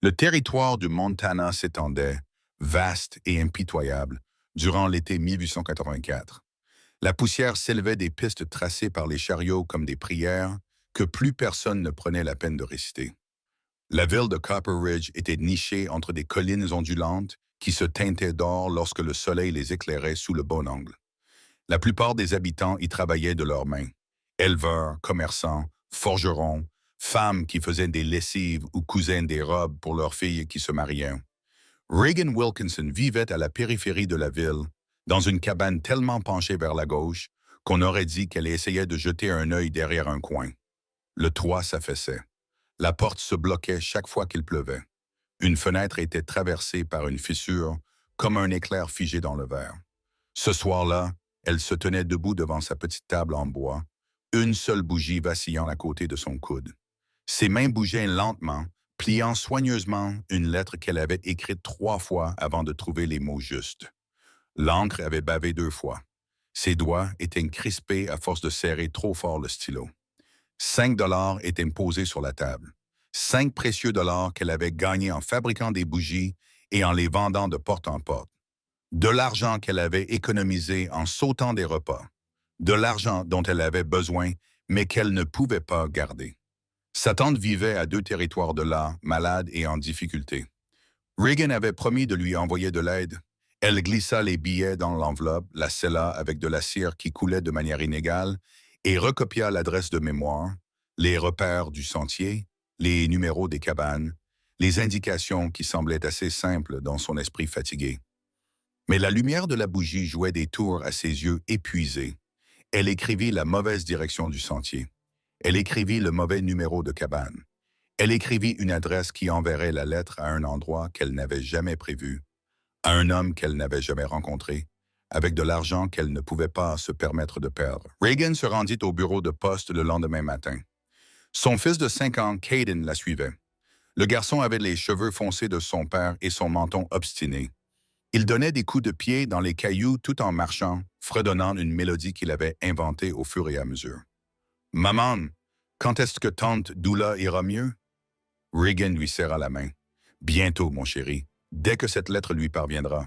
Le territoire du Montana s'étendait, vaste et impitoyable, durant l'été 1884. La poussière s'élevait des pistes tracées par les chariots comme des prières que plus personne ne prenait la peine de réciter. La ville de Copper Ridge était nichée entre des collines ondulantes qui se teintaient d'or lorsque le soleil les éclairait sous le bon angle. La plupart des habitants y travaillaient de leurs mains. Éleveurs, commerçants, forgerons, femmes qui faisaient des lessives ou cousaient des robes pour leurs filles qui se mariaient. Reagan Wilkinson vivait à la périphérie de la ville, dans une cabane tellement penchée vers la gauche qu'on aurait dit qu'elle essayait de jeter un œil derrière un coin. Le toit s'affaissait. La porte se bloquait chaque fois qu'il pleuvait. Une fenêtre était traversée par une fissure, comme un éclair figé dans le verre. Ce soir-là, elle se tenait debout devant sa petite table en bois, une seule bougie vacillant à côté de son coude. Ses mains bougeaient lentement, pliant soigneusement une lettre qu'elle avait écrite 3 fois avant de trouver les mots justes. L'encre avait bavé 2 fois. Ses doigts étaient crispés à force de serrer trop fort le stylo. 5 $ étaient posés sur la table. 5 précieux dollars qu'elle avait gagnés en fabriquant des bougies et en les vendant de porte en porte. De l'argent qu'elle avait économisé en sautant des repas. De l'argent dont elle avait besoin, mais qu'elle ne pouvait pas garder. Sa tante vivait à 2 territoires de là, malade et en difficulté. Reagan avait promis de lui envoyer de l'aide. Elle glissa les billets dans l'enveloppe, la scella avec de la cire qui coulait de manière inégale et recopia l'adresse de mémoire, les repères du sentier, les numéros des cabanes, les indications qui semblaient assez simples dans son esprit fatigué. Mais la lumière de la bougie jouait des tours à ses yeux épuisés. Elle écrivit la mauvaise direction du sentier. Elle écrivit le mauvais numéro de cabane. Elle écrivit une adresse qui enverrait la lettre à un endroit qu'elle n'avait jamais prévu, à un homme qu'elle n'avait jamais rencontré, avec de l'argent qu'elle ne pouvait pas se permettre de perdre. Reagan se rendit au bureau de poste le lendemain matin. Son fils de 5 ans, Caden, la suivait. Le garçon avait les cheveux foncés de son père et son menton obstiné. Il donnait des coups de pied dans les cailloux tout en marchant, fredonnant une mélodie qu'il avait inventée au fur et à mesure. « Maman, quand est-ce que tante Doula ira mieux? » Reagan lui serra la main. « Bientôt, mon chéri, dès que cette lettre lui parviendra. »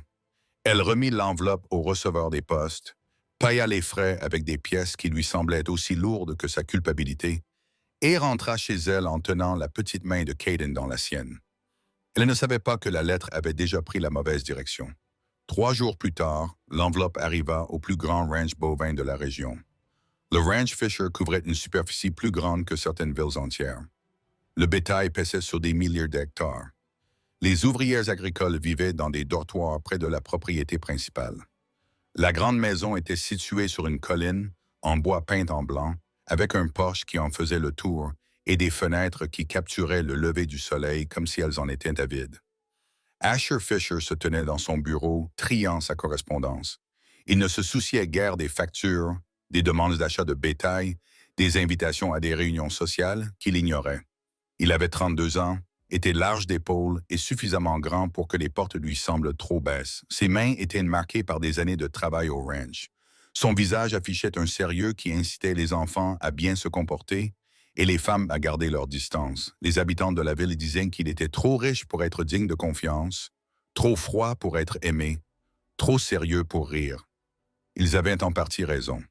Elle remit l'enveloppe au receveur des postes, paya les frais avec des pièces qui lui semblaient aussi lourdes que sa culpabilité, et rentra chez elle en tenant la petite main de Caden dans la sienne. Elle ne savait pas que la lettre avait déjà pris la mauvaise direction. 3 jours plus tard, l'enveloppe arriva au plus grand ranch bovin de la région. Le ranch Fisher couvrait une superficie plus grande que certaines villes entières. Le bétail paissait sur des milliers d'hectares. Les ouvrières agricoles vivaient dans des dortoirs près de la propriété principale. La grande maison était située sur une colline, en bois peint en blanc, avec un porche qui en faisait le tour et des fenêtres qui capturaient le lever du soleil comme si elles en étaient avides. Asher Fisher se tenait dans son bureau, triant sa correspondance. Il ne se souciait guère des factures, des demandes d'achat de bétail, des invitations à des réunions sociales qu'il ignorait. Il avait 32 ans, était large d'épaules et suffisamment grand pour que les portes lui semblent trop basses. Ses mains étaient marquées par des années de travail au ranch. Son visage affichait un sérieux qui incitait les enfants à bien se comporter et les femmes à garder leur distance. Les habitants de la ville disaient qu'il était trop riche pour être digne de confiance, trop froid pour être aimé, trop sérieux pour rire. Ils avaient en partie raison.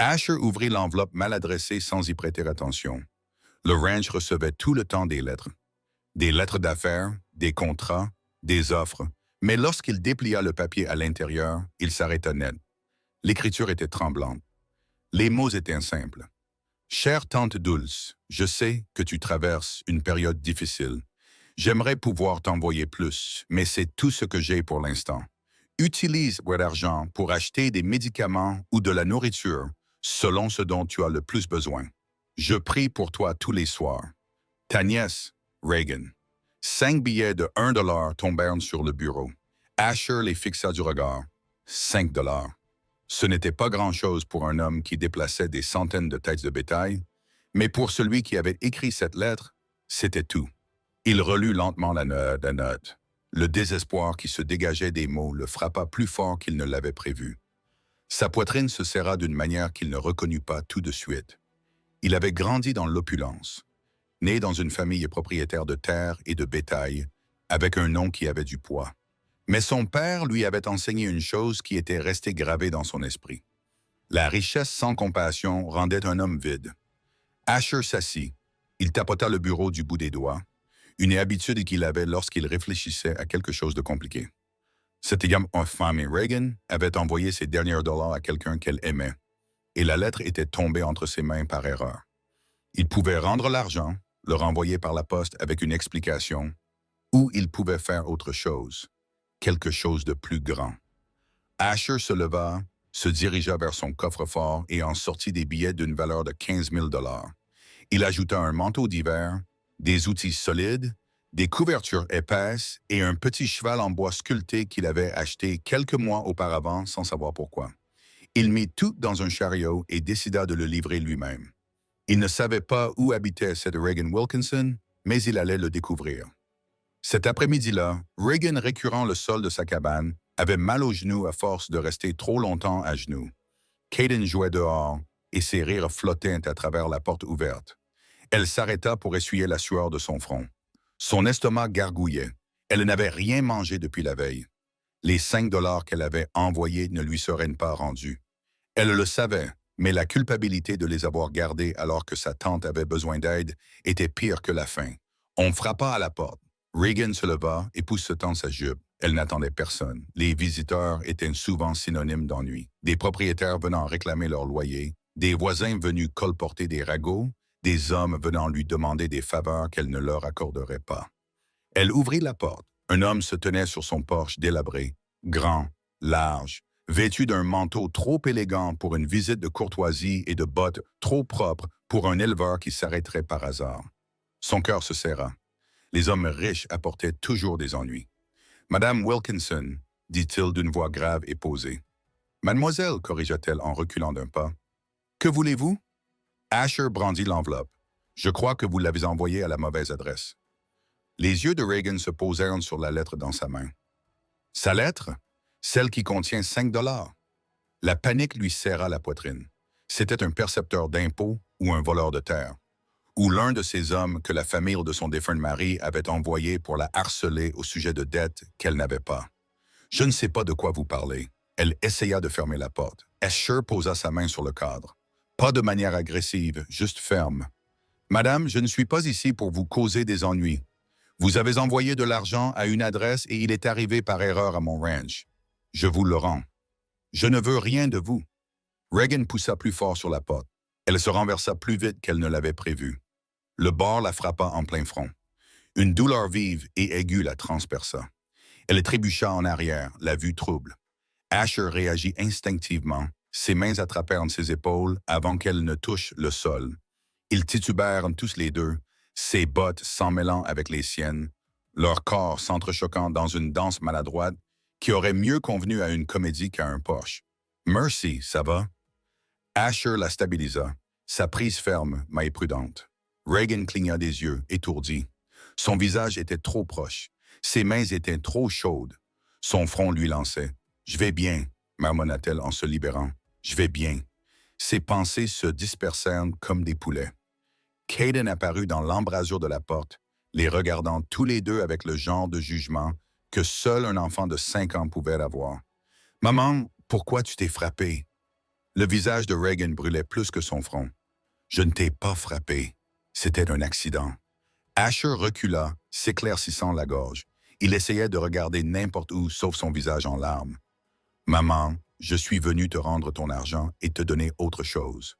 Asher ouvrit l'enveloppe mal adressée sans y prêter attention. Le ranch recevait tout le temps des lettres. Des lettres d'affaires, des contrats, des offres, mais lorsqu'il déplia le papier à l'intérieur, il s'arrêta net. L'écriture était tremblante. Les mots étaient simples. « Chère tante Dulce, je sais que tu traverses une période difficile. J'aimerais pouvoir t'envoyer plus, mais c'est tout ce que j'ai pour l'instant. Utilise votre argent pour acheter des médicaments ou de la nourriture, selon ce dont tu as le plus besoin. Je prie pour toi tous les soirs. Ta nièce, Reagan. » 5 billets de 1 $ tombèrent sur le bureau. Asher les fixa du regard. 5 $. Ce n'était pas grand-chose pour un homme qui déplaçait des centaines de têtes de bétail, mais pour celui qui avait écrit cette lettre, c'était tout. Il relut lentement la note. Le désespoir qui se dégageait des mots le frappa plus fort qu'il ne l'avait prévu. Sa poitrine se serra d'une manière qu'il ne reconnut pas tout de suite. Il avait grandi dans l'opulence. né dans une famille propriétaire de terre et de bétail, avec un nom qui avait du poids. Mais son père lui avait enseigné une chose qui était restée gravée dans son esprit. La richesse sans compassion rendait un homme vide. Asher s'assit. Il tapota le bureau du bout des doigts, une habitude qu'il avait lorsqu'il réfléchissait à quelque chose de compliqué. Cette femme Reagan avait envoyé ses derniers dollars à quelqu'un qu'elle aimait, et la lettre était tombée entre ses mains par erreur. Il pouvait rendre l'argent, le renvoyer par la poste avec une explication, ou il pouvait faire autre chose, quelque chose de plus grand. Asher se leva, se dirigea vers son coffre-fort et en sortit des billets d'une valeur de 15 000 $. Il ajouta un manteau d'hiver, des outils solides, des couvertures épaisses et un petit cheval en bois sculpté qu'il avait acheté quelques mois auparavant sans savoir pourquoi. Il mit tout dans un chariot et décida de le livrer lui-même. Il ne savait pas où habitait cette Reagan Wilkinson, mais il allait le découvrir. Cet après-midi-là, Reagan, récurant le sol de sa cabane, avait mal aux genoux à force de rester trop longtemps à genoux. Kaden jouait dehors et ses rires flottaient à travers la porte ouverte. Elle s'arrêta pour essuyer la sueur de son front. Son estomac gargouillait. Elle n'avait rien mangé depuis la veille. Les 5 $ qu'elle avait envoyés ne lui seraient pas rendus. Elle le savait, mais la culpabilité de les avoir gardés alors que sa tante avait besoin d'aide était pire que la faim. On frappa à la porte. Reagan se leva et poussa sa jupe. Elle n'attendait personne. Les visiteurs étaient souvent synonymes d'ennui. Des propriétaires venant réclamer leur loyer, des voisins venus colporter des ragots, des hommes venant lui demander des faveurs qu'elle ne leur accorderait pas. Elle ouvrit la porte. Un homme se tenait sur son porche délabré, grand, large, vêtu d'un manteau trop élégant pour une visite de courtoisie et de bottes trop propres pour un éleveur qui s'arrêterait par hasard. Son cœur se serra. Les hommes riches apportaient toujours des ennuis. « Madame Wilkinson, dit-il d'une voix grave et posée. « Mademoiselle, corrigea-t-elle en reculant d'un pas. « Que voulez-vous? » Asher brandit l'enveloppe. « Je crois que vous l'avez envoyée à la mauvaise adresse. » Les yeux de Reagan se posèrent sur la lettre dans sa main. « Sa lettre? Celle qui contient 5 $. » La panique lui serra la poitrine. C'était un percepteur d'impôts ou un voleur de terre, ou l'un de ces hommes que la famille de son défunt mari avait envoyé pour la harceler au sujet de dettes qu'elle n'avait pas. « Je ne sais pas de quoi vous parlez. » Elle essaya de fermer la porte. Asher posa sa main sur le cadre. Pas de manière agressive, juste ferme. « Madame, je ne suis pas ici pour vous causer des ennuis. Vous avez envoyé de l'argent à une adresse et il est arrivé par erreur à mon ranch. Je vous le rends. Je ne veux rien de vous. » Reagan poussa plus fort sur la porte. Elle se renversa plus vite qu'elle ne l'avait prévu. Le bord la frappa en plein front. Une douleur vive et aiguë la transperça. Elle trébucha en arrière, la vue trouble. Asher réagit instinctivement. Ses mains attrapèrent ses épaules avant qu'elle ne touche le sol. Ils titubèrent tous les deux, ses bottes s'emmêlant avec les siennes, leurs corps s'entrechoquant dans une danse maladroite qui aurait mieux convenu à une comédie qu'à un poche. « Mercy, ça va? » Asher la stabilisa, sa prise ferme mais prudente. Reagan cligna des yeux, étourdi. Son visage était trop proche. Ses mains étaient trop chaudes. Son front lui lançait. « Je vais bien, » marmonna-t-elle en se libérant. « Je vais bien. » Ses pensées se dispersèrent comme des poulets. Kaden apparut dans l'embrasure de la porte, les regardant tous les deux avec le genre de jugement que seul un enfant de 5 ans pouvait avoir. « Maman, pourquoi tu t'es frappé? » Le visage de Reagan brûlait plus que son front. « Je ne t'ai pas frappé. C'était un accident. » Asher recula, s'éclaircissant la gorge. Il essayait de regarder n'importe où sauf son visage en larmes. « Maman, je suis venu te rendre ton argent et te donner autre chose. »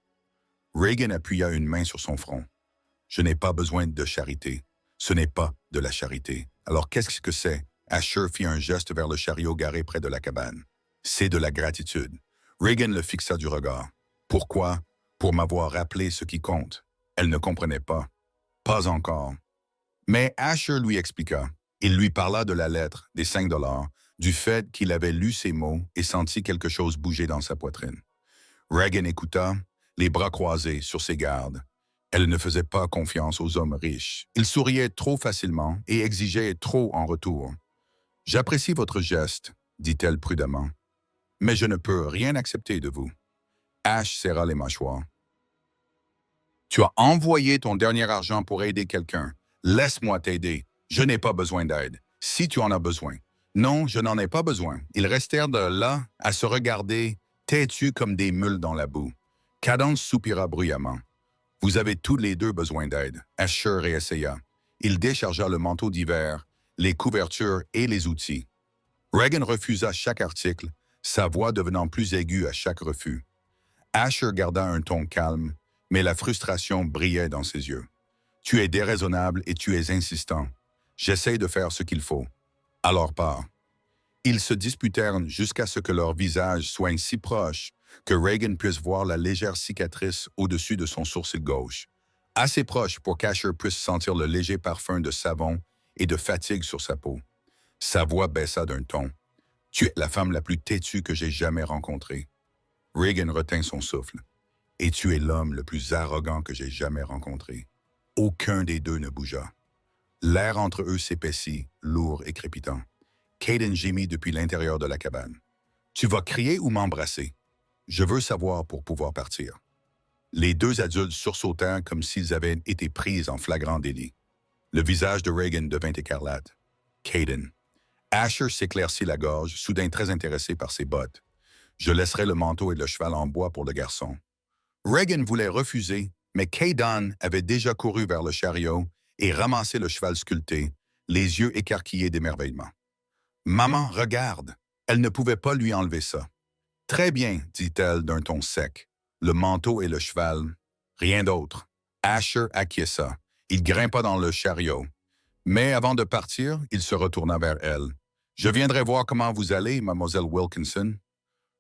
Reagan appuya une main sur son front. « Je n'ai pas besoin de charité. Ce n'est pas de la charité. Alors qu'est-ce que c'est? » Asher fit un geste vers le chariot garé près de la cabane. « C'est de la gratitude. » Reagan le fixa du regard. « Pourquoi? Pour m'avoir rappelé ce qui compte. » Elle ne comprenait pas. Pas encore. Mais Asher lui expliqua. Il lui parla de la lettre, des 5 $, du fait qu'il avait lu ces mots et senti quelque chose bouger dans sa poitrine. Reagan écouta, les bras croisés sur ses gardes. Elle ne faisait pas confiance aux hommes riches. Ils souriaient trop facilement et exigeaient trop en retour. « J'apprécie votre geste, » dit-elle prudemment. « Mais je ne peux rien accepter de vous. » Ash serra les mâchoires. Tu as envoyé ton dernier argent pour aider quelqu'un. Laisse-moi t'aider. Je n'ai pas besoin d'aide. Si tu en as besoin. Non, je n'en ai pas besoin. Ils restèrent de là à se regarder, têtus comme des mules dans la boue. Cadence soupira bruyamment. Vous avez tous les deux besoin d'aide. Asher réessaya. Il déchargea le manteau d'hiver, les couvertures et les outils. Reagan refusa chaque article, sa voix devenant plus aiguë à chaque refus. Asher garda un ton calme, mais la frustration brillait dans ses yeux. Tu es déraisonnable et tu es insistant. J'essaie de faire ce qu'il faut. Alors pars. Ils se disputèrent jusqu'à ce que leurs visages soient si proches que Reagan puisse voir la légère cicatrice au-dessus de son sourcil gauche. Assez proche pour qu'Asher puisse sentir le léger parfum de savon et de fatigue sur sa peau. Sa voix baissa d'un ton. « Tu es la femme la plus têtue que j'ai jamais rencontrée. » Reagan retint son souffle. « Et tu es l'homme le plus arrogant que j'ai jamais rencontré. » Aucun des deux ne bougea. L'air entre eux s'épaissit, lourd et crépitant. Caden gémit depuis l'intérieur de la cabane. « Tu vas crier ou m'embrasser? Je veux savoir pour pouvoir partir. » Les deux adultes sursautèrent comme s'ils avaient été pris en flagrant délit. Le visage de Reagan devint écarlate. « Caden. » Asher s'éclaircit la gorge, soudain très intéressé par ses bottes. « Je laisserai le manteau et le cheval en bois pour le garçon. » Reagan voulait refuser, mais Caden avait déjà couru vers le chariot et ramassé le cheval sculpté, les yeux écarquillés d'émerveillement. « Maman, regarde! » Elle ne pouvait pas lui enlever ça. « Très bien, » dit-elle d'un ton sec. « Le manteau et le cheval. Rien d'autre. » Asher acquiesça. Il grimpa dans le chariot. Mais avant de partir, il se retourna vers elle. « Je viendrai voir comment vous allez, mademoiselle Wilkinson. »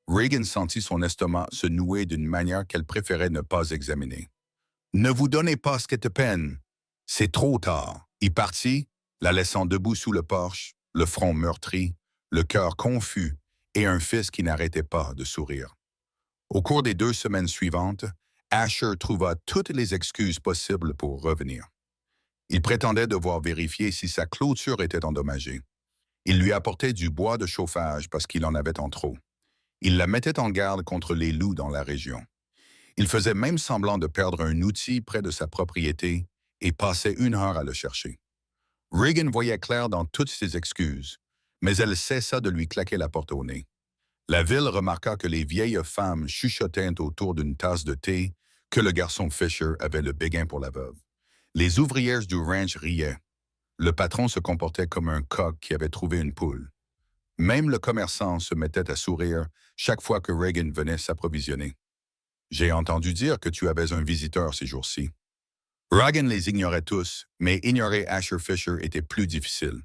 Reagan sentit son estomac se nouer d'une manière qu'elle préférait ne pas examiner. « Ne vous donnez pas ce que te peine. C'est trop tard. » Il partit, la laissant debout sous le porche, le front meurtri, le cœur confus et un fils qui n'arrêtait pas de sourire. Au cours des 2 semaines suivantes, Asher trouva toutes les excuses possibles pour revenir. Il prétendait devoir vérifier si sa clôture était endommagée. Il lui apportait du bois de chauffage parce qu'il en avait en trop. Il la mettait en garde contre les loups dans la région. Il faisait même semblant de perdre un outil près de sa propriété et passait 1 heure à le chercher. Reagan voyait clair dans toutes ses excuses, mais elle cessa de lui claquer la porte au nez. La ville remarqua que les vieilles femmes chuchotaient autour d'une tasse de thé que le garçon Fisher avait le béguin pour la veuve. Les ouvrières du ranch riaient. Le patron se comportait comme un coq qui avait trouvé une poule. Même le commerçant se mettait à sourire chaque fois que Reagan venait s'approvisionner. « J'ai entendu dire que tu avais un visiteur ces jours-ci. » Reagan les ignorait tous, mais ignorer Asher Fisher était plus difficile.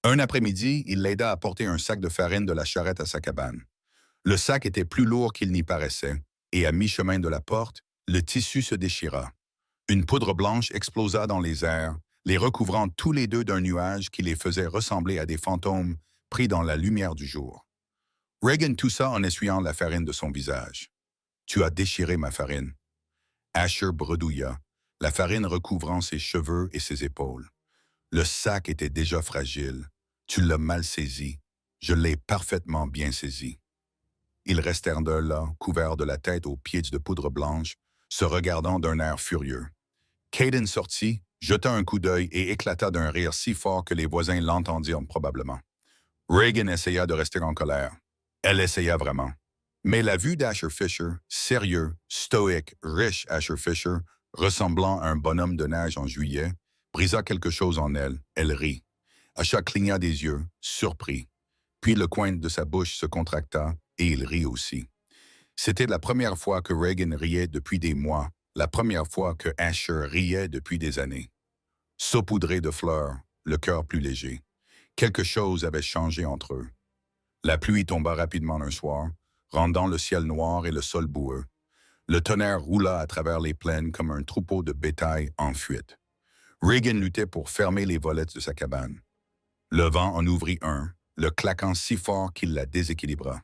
Un après-midi, il l'aida à porter un sac de farine de la charrette à sa cabane. Le sac était plus lourd qu'il n'y paraissait, et à mi-chemin de la porte, le tissu se déchira. Une poudre blanche explosa dans les airs, les recouvrant tous les deux d'un nuage qui les faisait ressembler à des fantômes pris dans la lumière du jour. Reagan toussa en essuyant la farine de son visage. « Tu as déchiré ma farine. » Asher bredouilla, la farine recouvrant ses cheveux et ses épaules. Le sac était déjà fragile. Tu l'as mal saisi. Je l'ai parfaitement bien saisi. Ils restèrent là, couverts de la tête aux pieds de poudre blanche, se regardant d'un air furieux. Caden sortit, jeta un coup d'œil et éclata d'un rire si fort que les voisins l'entendirent probablement. Reagan essaya de rester en colère. Elle essaya vraiment. Mais la vue d'Asher Fisher, sérieux, stoïque, riche Asher Fisher, ressemblant à un bonhomme de neige en juillet, brisa quelque chose en elle. Elle rit. Asher cligna des yeux, surpris. Puis le coin de sa bouche se contracta et il rit aussi. C'était la première fois que Reagan riait depuis des mois, la première fois que Asher riait depuis des années. Saupoudré de fleurs, le cœur plus léger. Quelque chose avait changé entre eux. La pluie tomba rapidement un soir, rendant le ciel noir et le sol boueux. Le tonnerre roula à travers les plaines comme un troupeau de bétail en fuite. Reagan luttait pour fermer les volets de sa cabane. Le vent en ouvrit un, le claquant si fort qu'il la déséquilibra.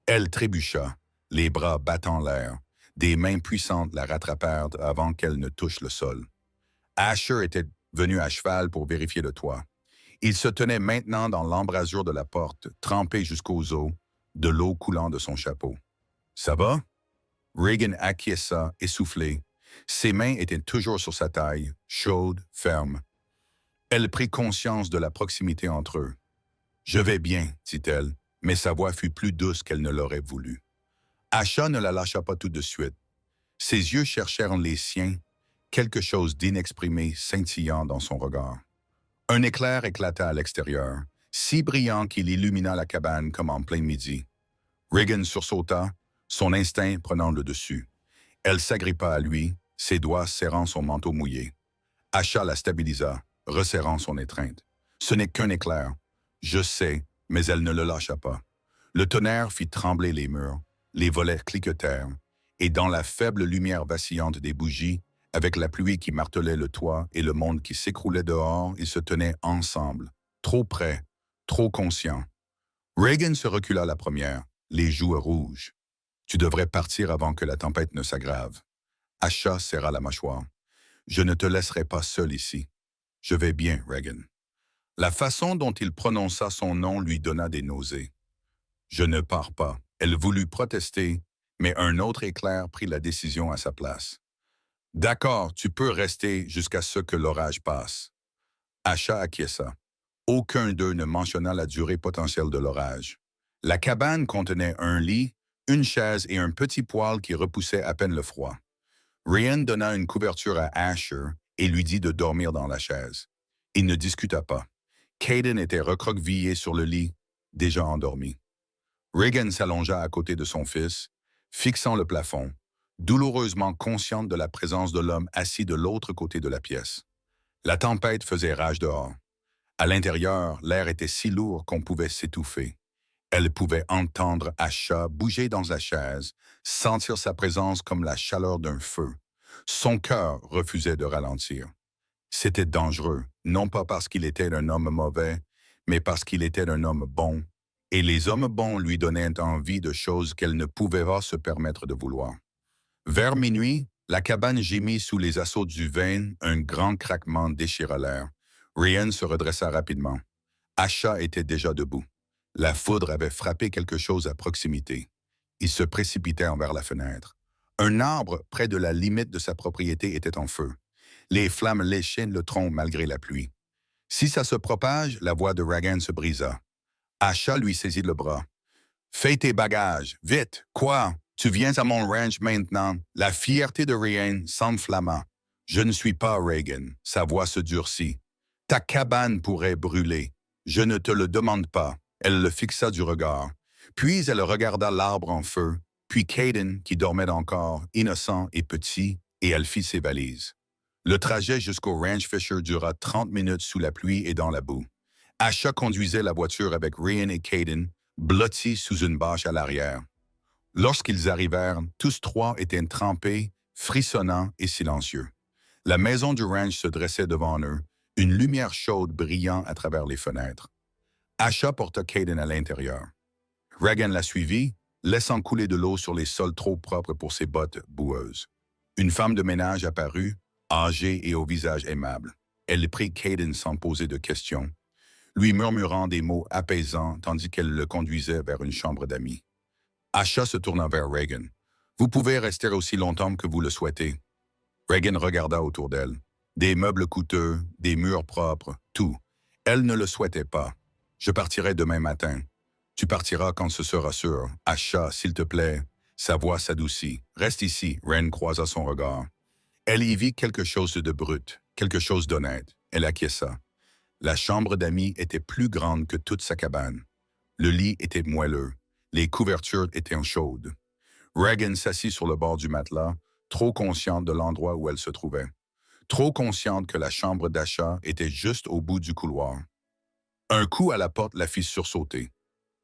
Elle trébucha, les bras battant l'air. Des mains puissantes la rattrapèrent avant qu'elle ne touche le sol. Asher était venu à cheval pour vérifier le toit. Il se tenait maintenant dans l'embrasure de la porte, trempé jusqu'aux os, de l'eau coulant de son chapeau. « Ça va? » Reagan acquiesça, essoufflé, Ses mains étaient toujours sur sa taille, chaudes, fermes. Elle prit conscience de la proximité entre eux. « Je vais bien, dit-elle, mais sa voix fut plus douce qu'elle ne l'aurait voulu. Asha ne la lâcha pas tout de suite. Ses yeux cherchèrent les siens, quelque chose d'inexprimé scintillant dans son regard. Un éclair éclata à l'extérieur, si brillant qu'il illumina la cabane comme en plein midi. Regan sursauta, son instinct prenant le dessus. Elle s'agrippa à lui, ses doigts serrant son manteau mouillé. Asha la stabilisa, resserrant son étreinte. Ce n'est qu'un éclair. Je sais, mais elle ne le lâcha pas. Le tonnerre fit trembler les murs, les volets cliquetèrent, et dans la faible lumière vacillante des bougies, avec la pluie qui martelait le toit et le monde qui s'écroulait dehors, ils se tenaient ensemble, trop près, trop conscients. Regan se recula la première, les joues rouges. « Tu devrais partir avant que la tempête ne s'aggrave. » Asha serra la mâchoire. « Je ne te laisserai pas seul ici. Je vais bien, Regan. » La façon dont il prononça son nom lui donna des nausées. « Je ne pars pas. » Elle voulut protester, mais un autre éclair prit la décision à sa place. « D'accord, tu peux rester jusqu'à ce que l'orage passe. » Asha acquiesça. Aucun d'eux ne mentionna la durée potentielle de l'orage. La cabane contenait un lit, une chaise et un petit poêle qui repoussait à peine le froid. Ryan donna une couverture à Asher et lui dit de dormir dans la chaise. Il ne discuta pas. Caden était recroquevillé sur le lit, déjà endormi. Regan s'allongea à côté de son fils, fixant le plafond, douloureusement consciente de la présence de l'homme assis de l'autre côté de la pièce. La tempête faisait rage dehors. À l'intérieur, l'air était si lourd qu'on pouvait s'étouffer. Elle pouvait entendre Asha bouger dans la chaise, sentir sa présence comme la chaleur d'un feu. Son cœur refusait de ralentir. C'était dangereux, non pas parce qu'il était un homme mauvais, mais parce qu'il était un homme bon, et les hommes bons lui donnaient envie de choses qu'elle ne pouvait pas se permettre de vouloir. Vers minuit, la cabane gémit sous les assauts du vin, un grand craquement déchira l'air. Ryan se redressa rapidement. Asha était déjà debout. La foudre avait frappé quelque chose à proximité. Il se précipitait envers la fenêtre. Un arbre près de la limite de sa propriété était en feu. Les flammes léchaient le tronc malgré la pluie. Si ça se propage, la voix de Regan se brisa. Asha lui saisit le bras. « Fais tes bagages, vite, quoi? Tu viens à mon ranch maintenant. » La fierté de Ryan s'enflamma. « Je ne suis pas Regan. » Sa voix se durcit. « Ta cabane pourrait brûler. Je ne te le demande pas. » Elle le fixa du regard. Puis elle regarda l'arbre en feu, puis Caden, qui dormait encore, innocent et petit, et elle fit ses valises. Le trajet jusqu'au Ranch Fisher dura 30 minutes sous la pluie et dans la boue. Asha conduisait la voiture avec Ryan et Caden, blottis sous une bâche à l'arrière. Lorsqu'ils arrivèrent, tous trois étaient trempés, frissonnants et silencieux. La maison du ranch se dressait devant eux, une lumière chaude brillant à travers les fenêtres. Asha porta Caden à l'intérieur. Regan la suivit, laissant couler de l'eau sur les sols trop propres pour ses bottes boueuses. Une femme de ménage apparut, âgée et au visage aimable. Elle prit Caden sans poser de questions, lui murmurant des mots apaisants tandis qu'elle le conduisait vers une chambre d'amis. Asha se tourna vers Regan. « Vous pouvez rester aussi longtemps que vous le souhaitez. » Regan regarda autour d'elle. Des meubles coûteux, des murs propres, tout. Elle ne le souhaitait pas. « Je partirai demain matin. »« Tu partiras quand ce sera sûr. Asha, s'il te plaît. » Sa voix s'adoucit. « Reste ici. » Ren croisa son regard. Elle y vit quelque chose de brut, quelque chose d'honnête. Elle acquiesça. La chambre d'amis était plus grande que toute sa cabane. Le lit était moelleux. Les couvertures étaient chaudes. Regan s'assit sur le bord du matelas, trop consciente de l'endroit où elle se trouvait. Trop consciente que la chambre d'Asha était juste au bout du couloir. Un coup à la porte la fit sursauter.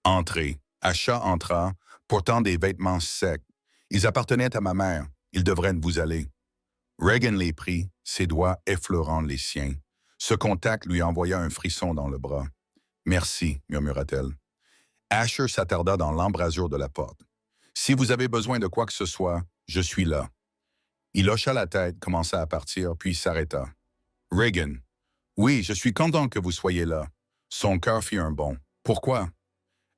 Entrez. Asha entra, portant des vêtements secs. Ils appartenaient à ma mère. Ils devraient vous aller. Regan les prit, ses doigts effleurant les siens. Ce contact lui envoya un frisson dans le bras. « Merci, murmura-t-elle. » Asher s'attarda dans l'embrasure de la porte. « Si vous avez besoin de quoi que ce soit, je suis là. » Il hocha la tête, commença à partir, puis s'arrêta. « Regan. Oui, je suis content que vous soyez là. » Son cœur fit un bond. « Pourquoi? »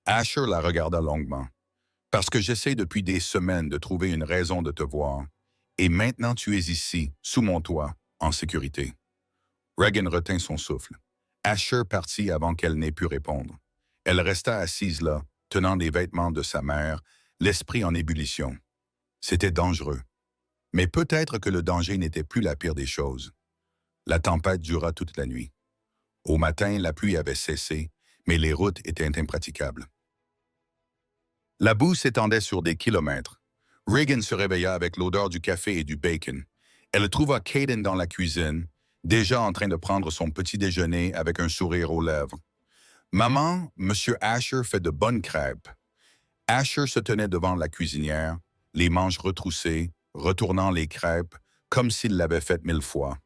Asher la regarda longuement. « Parce que j'essaie depuis des semaines de trouver une raison de te voir. Et maintenant tu es ici, sous mon toit, en sécurité. Regan retint son souffle. Asher partit avant qu'elle n'ait pu répondre. Elle resta assise là, tenant les vêtements de sa mère, l'esprit en ébullition. C'était dangereux. Mais peut-être que le danger n'était plus la pire des choses. La tempête dura toute la nuit. Au matin, la pluie avait cessé, mais les routes étaient impraticables. La boue s'étendait sur des kilomètres. Regan se réveilla avec l'odeur du café et du bacon. Elle trouva Caden dans la cuisine, déjà en train de prendre son petit déjeuner avec un sourire aux lèvres. « Maman, Monsieur Asher fait de bonnes crêpes. » Asher se tenait devant la cuisinière, les manches retroussées, retournant les crêpes, comme s'il l'avait faites 1000 fois.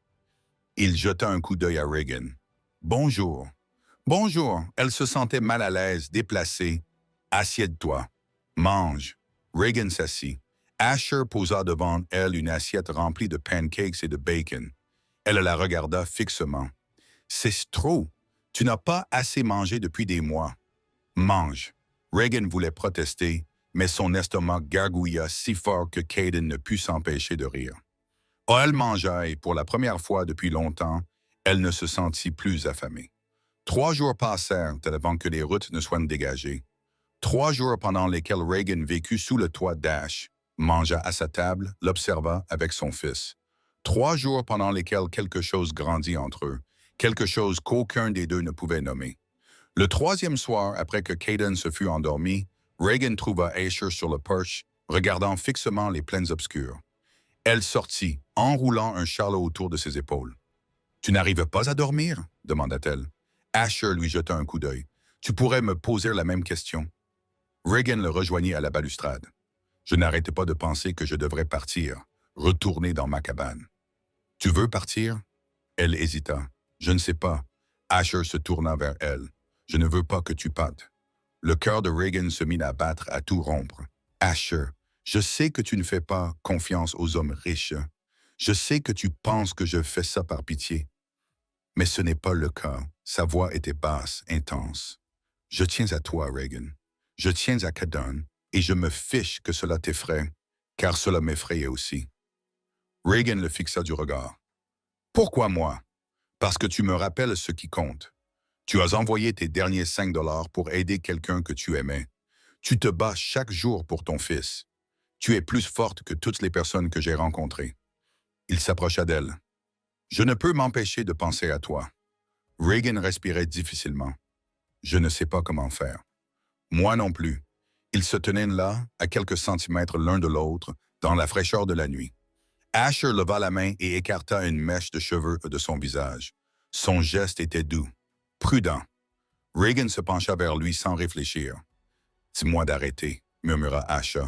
Il jeta un coup d'œil à Regan. « Bonjour. »« Bonjour. » Elle se sentait mal à l'aise, déplacée. « Assieds-toi. Mange. » Regan s'assit. Asher posa devant elle une assiette remplie de pancakes et de bacon. Elle la regarda fixement. « C'est trop. Tu n'as pas assez mangé depuis des mois. Mange. » Regan voulait protester, mais son estomac gargouilla si fort que Caden ne put s'empêcher de rire. Elle mangea et, pour la première fois depuis longtemps, elle ne se sentit plus affamée. 3 jours passèrent avant que les routes ne soient dégagées. 3 jours pendant lesquels Regan vécut sous le toit d'Ash, mangea à sa table, l'observa avec son fils. 3 jours pendant lesquels quelque chose grandit entre eux, quelque chose qu'aucun des deux ne pouvait nommer. Le 3e soir, après que Caden se fut endormi, Regan trouva Asher sur le porche, regardant fixement les plaines obscures. Elle sortit, enroulant un châle autour de ses épaules. « Tu n'arrives pas à dormir ?» demanda-t-elle. Asher lui jeta un coup d'œil. « Tu pourrais me poser la même question. » Regan le rejoignit à la balustrade. Je n'arrêtais pas de penser que je devrais partir, retourner dans ma cabane. « Tu veux partir ?» Elle hésita. « Je ne sais pas. » Asher se tourna vers elle. « Je ne veux pas que tu partes. » Le cœur de Regan se mit à battre à tout rompre. « Asher, je sais que tu ne fais pas confiance aux hommes riches. Je sais que tu penses que je fais ça par pitié. Mais ce n'est pas le cas. » Sa voix était basse, intense. « Je tiens à toi, Regan. Je tiens à Caden, et je me fiche que cela t'effraie, car cela m'effrayait aussi. » Regan le fixa du regard. « Pourquoi moi? Parce que tu me rappelles ce qui compte. Tu as envoyé tes derniers 5 $ pour aider quelqu'un que tu aimais. Tu te bats chaque jour pour ton fils. Tu es plus forte que toutes les personnes que j'ai rencontrées. » Il s'approcha d'elle. « Je ne peux m'empêcher de penser à toi. » Regan respirait difficilement. « Je ne sais pas comment faire. » Moi non plus. Ils se tenaient là, à quelques centimètres l'un de l'autre, dans la fraîcheur de la nuit. Asher leva la main et écarta une mèche de cheveux de son visage. Son geste était doux, prudent. Regan se pencha vers lui sans réfléchir. « Dis-moi d'arrêter, » murmura Asher.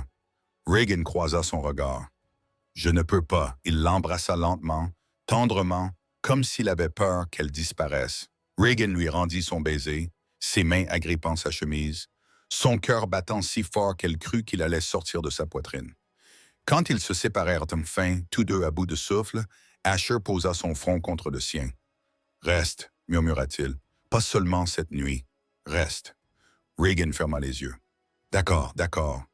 Regan croisa son regard. « Je ne peux pas. » Il l'embrassa lentement, tendrement, comme s'il avait peur qu'elle disparaisse. Regan lui rendit son baiser, ses mains agrippant sa chemise, son cœur battant si fort qu'elle crut qu'il allait sortir de sa poitrine. Quand ils se séparèrent enfin, tous deux à bout de souffle, Asher posa son front contre le sien. « Reste, » murmura-t-il. « Pas seulement cette nuit. Reste. » Regan ferma les yeux. « D'accord, d'accord. »«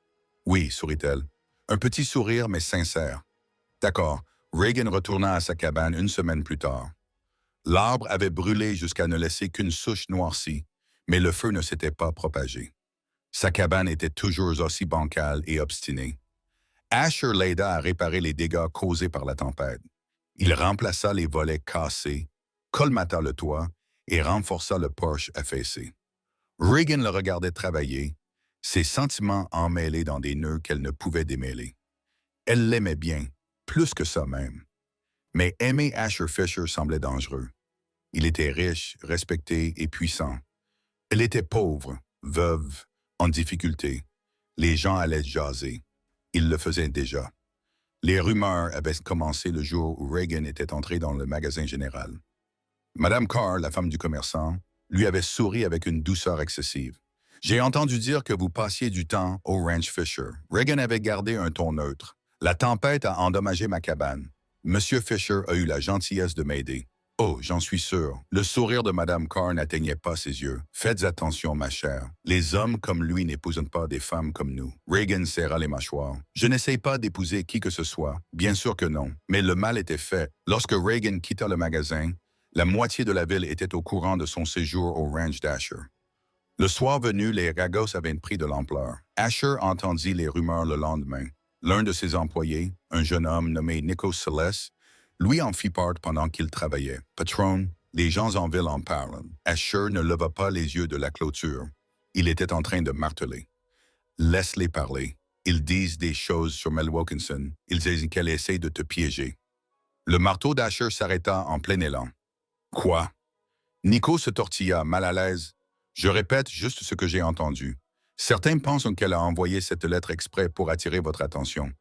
Oui, » sourit-elle. Un petit sourire, mais sincère. « D'accord. » Regan retourna à sa cabane 1 semaine plus tard. L'arbre avait brûlé jusqu'à ne laisser qu'une souche noircie, mais le feu ne s'était pas propagé. Sa cabane était toujours aussi bancale et obstinée. Asher l'aida à réparer les dégâts causés par la tempête. Il remplaça les volets cassés, colmata le toit et renforça le porche affaissé. Regan le regardait travailler, ses sentiments emmêlés dans des nœuds qu'elle ne pouvait démêler. Elle l'aimait bien, plus que ça même. Mais aimer Asher Fisher semblait dangereux. Il était riche, respecté et puissant. Elle était pauvre, veuve, en difficulté. Les gens allaient jaser. Ils le faisaient déjà. Les rumeurs avaient commencé le jour où Regan était entré dans le magasin général. Madame Carr, la femme du commerçant, lui avait souri avec une douceur excessive. « J'ai entendu dire que vous passiez du temps au Ranch Fisher. » Regan avait gardé un ton neutre. « La tempête a endommagé ma cabane. Monsieur Fisher a eu la gentillesse de m'aider. Oh, j'en suis sûr. Le sourire de Madame Carr n'atteignait pas ses yeux. Faites attention, ma chère. Les hommes comme lui n'épousent pas des femmes comme nous. Reagan serra les mâchoires. Je n'essaye pas d'épouser qui que ce soit. Bien sûr que non. Mais le mal était fait. Lorsque Reagan quitta le magasin, la moitié de la ville était au courant de son séjour au ranch d'Asher. Le soir venu, les ragos avaient pris de l'ampleur. Asher entendit les rumeurs le lendemain. L'un de ses employés, un jeune homme nommé Nico Celeste, lui en fit part pendant qu'il travaillait. Patron, les gens en ville en parlent. Asher ne leva pas les yeux de la clôture. Il était en train de marteler. Laisse-les parler. Ils disent des choses sur Mel Wilkinson. Ils disent qu'elle essaie de te piéger. Le marteau d'Asher s'arrêta en plein élan. Quoi? Nico se tortilla, mal à l'aise. Je répète juste ce que j'ai entendu. Certains pensent qu'elle a envoyé cette lettre exprès pour attirer votre attention.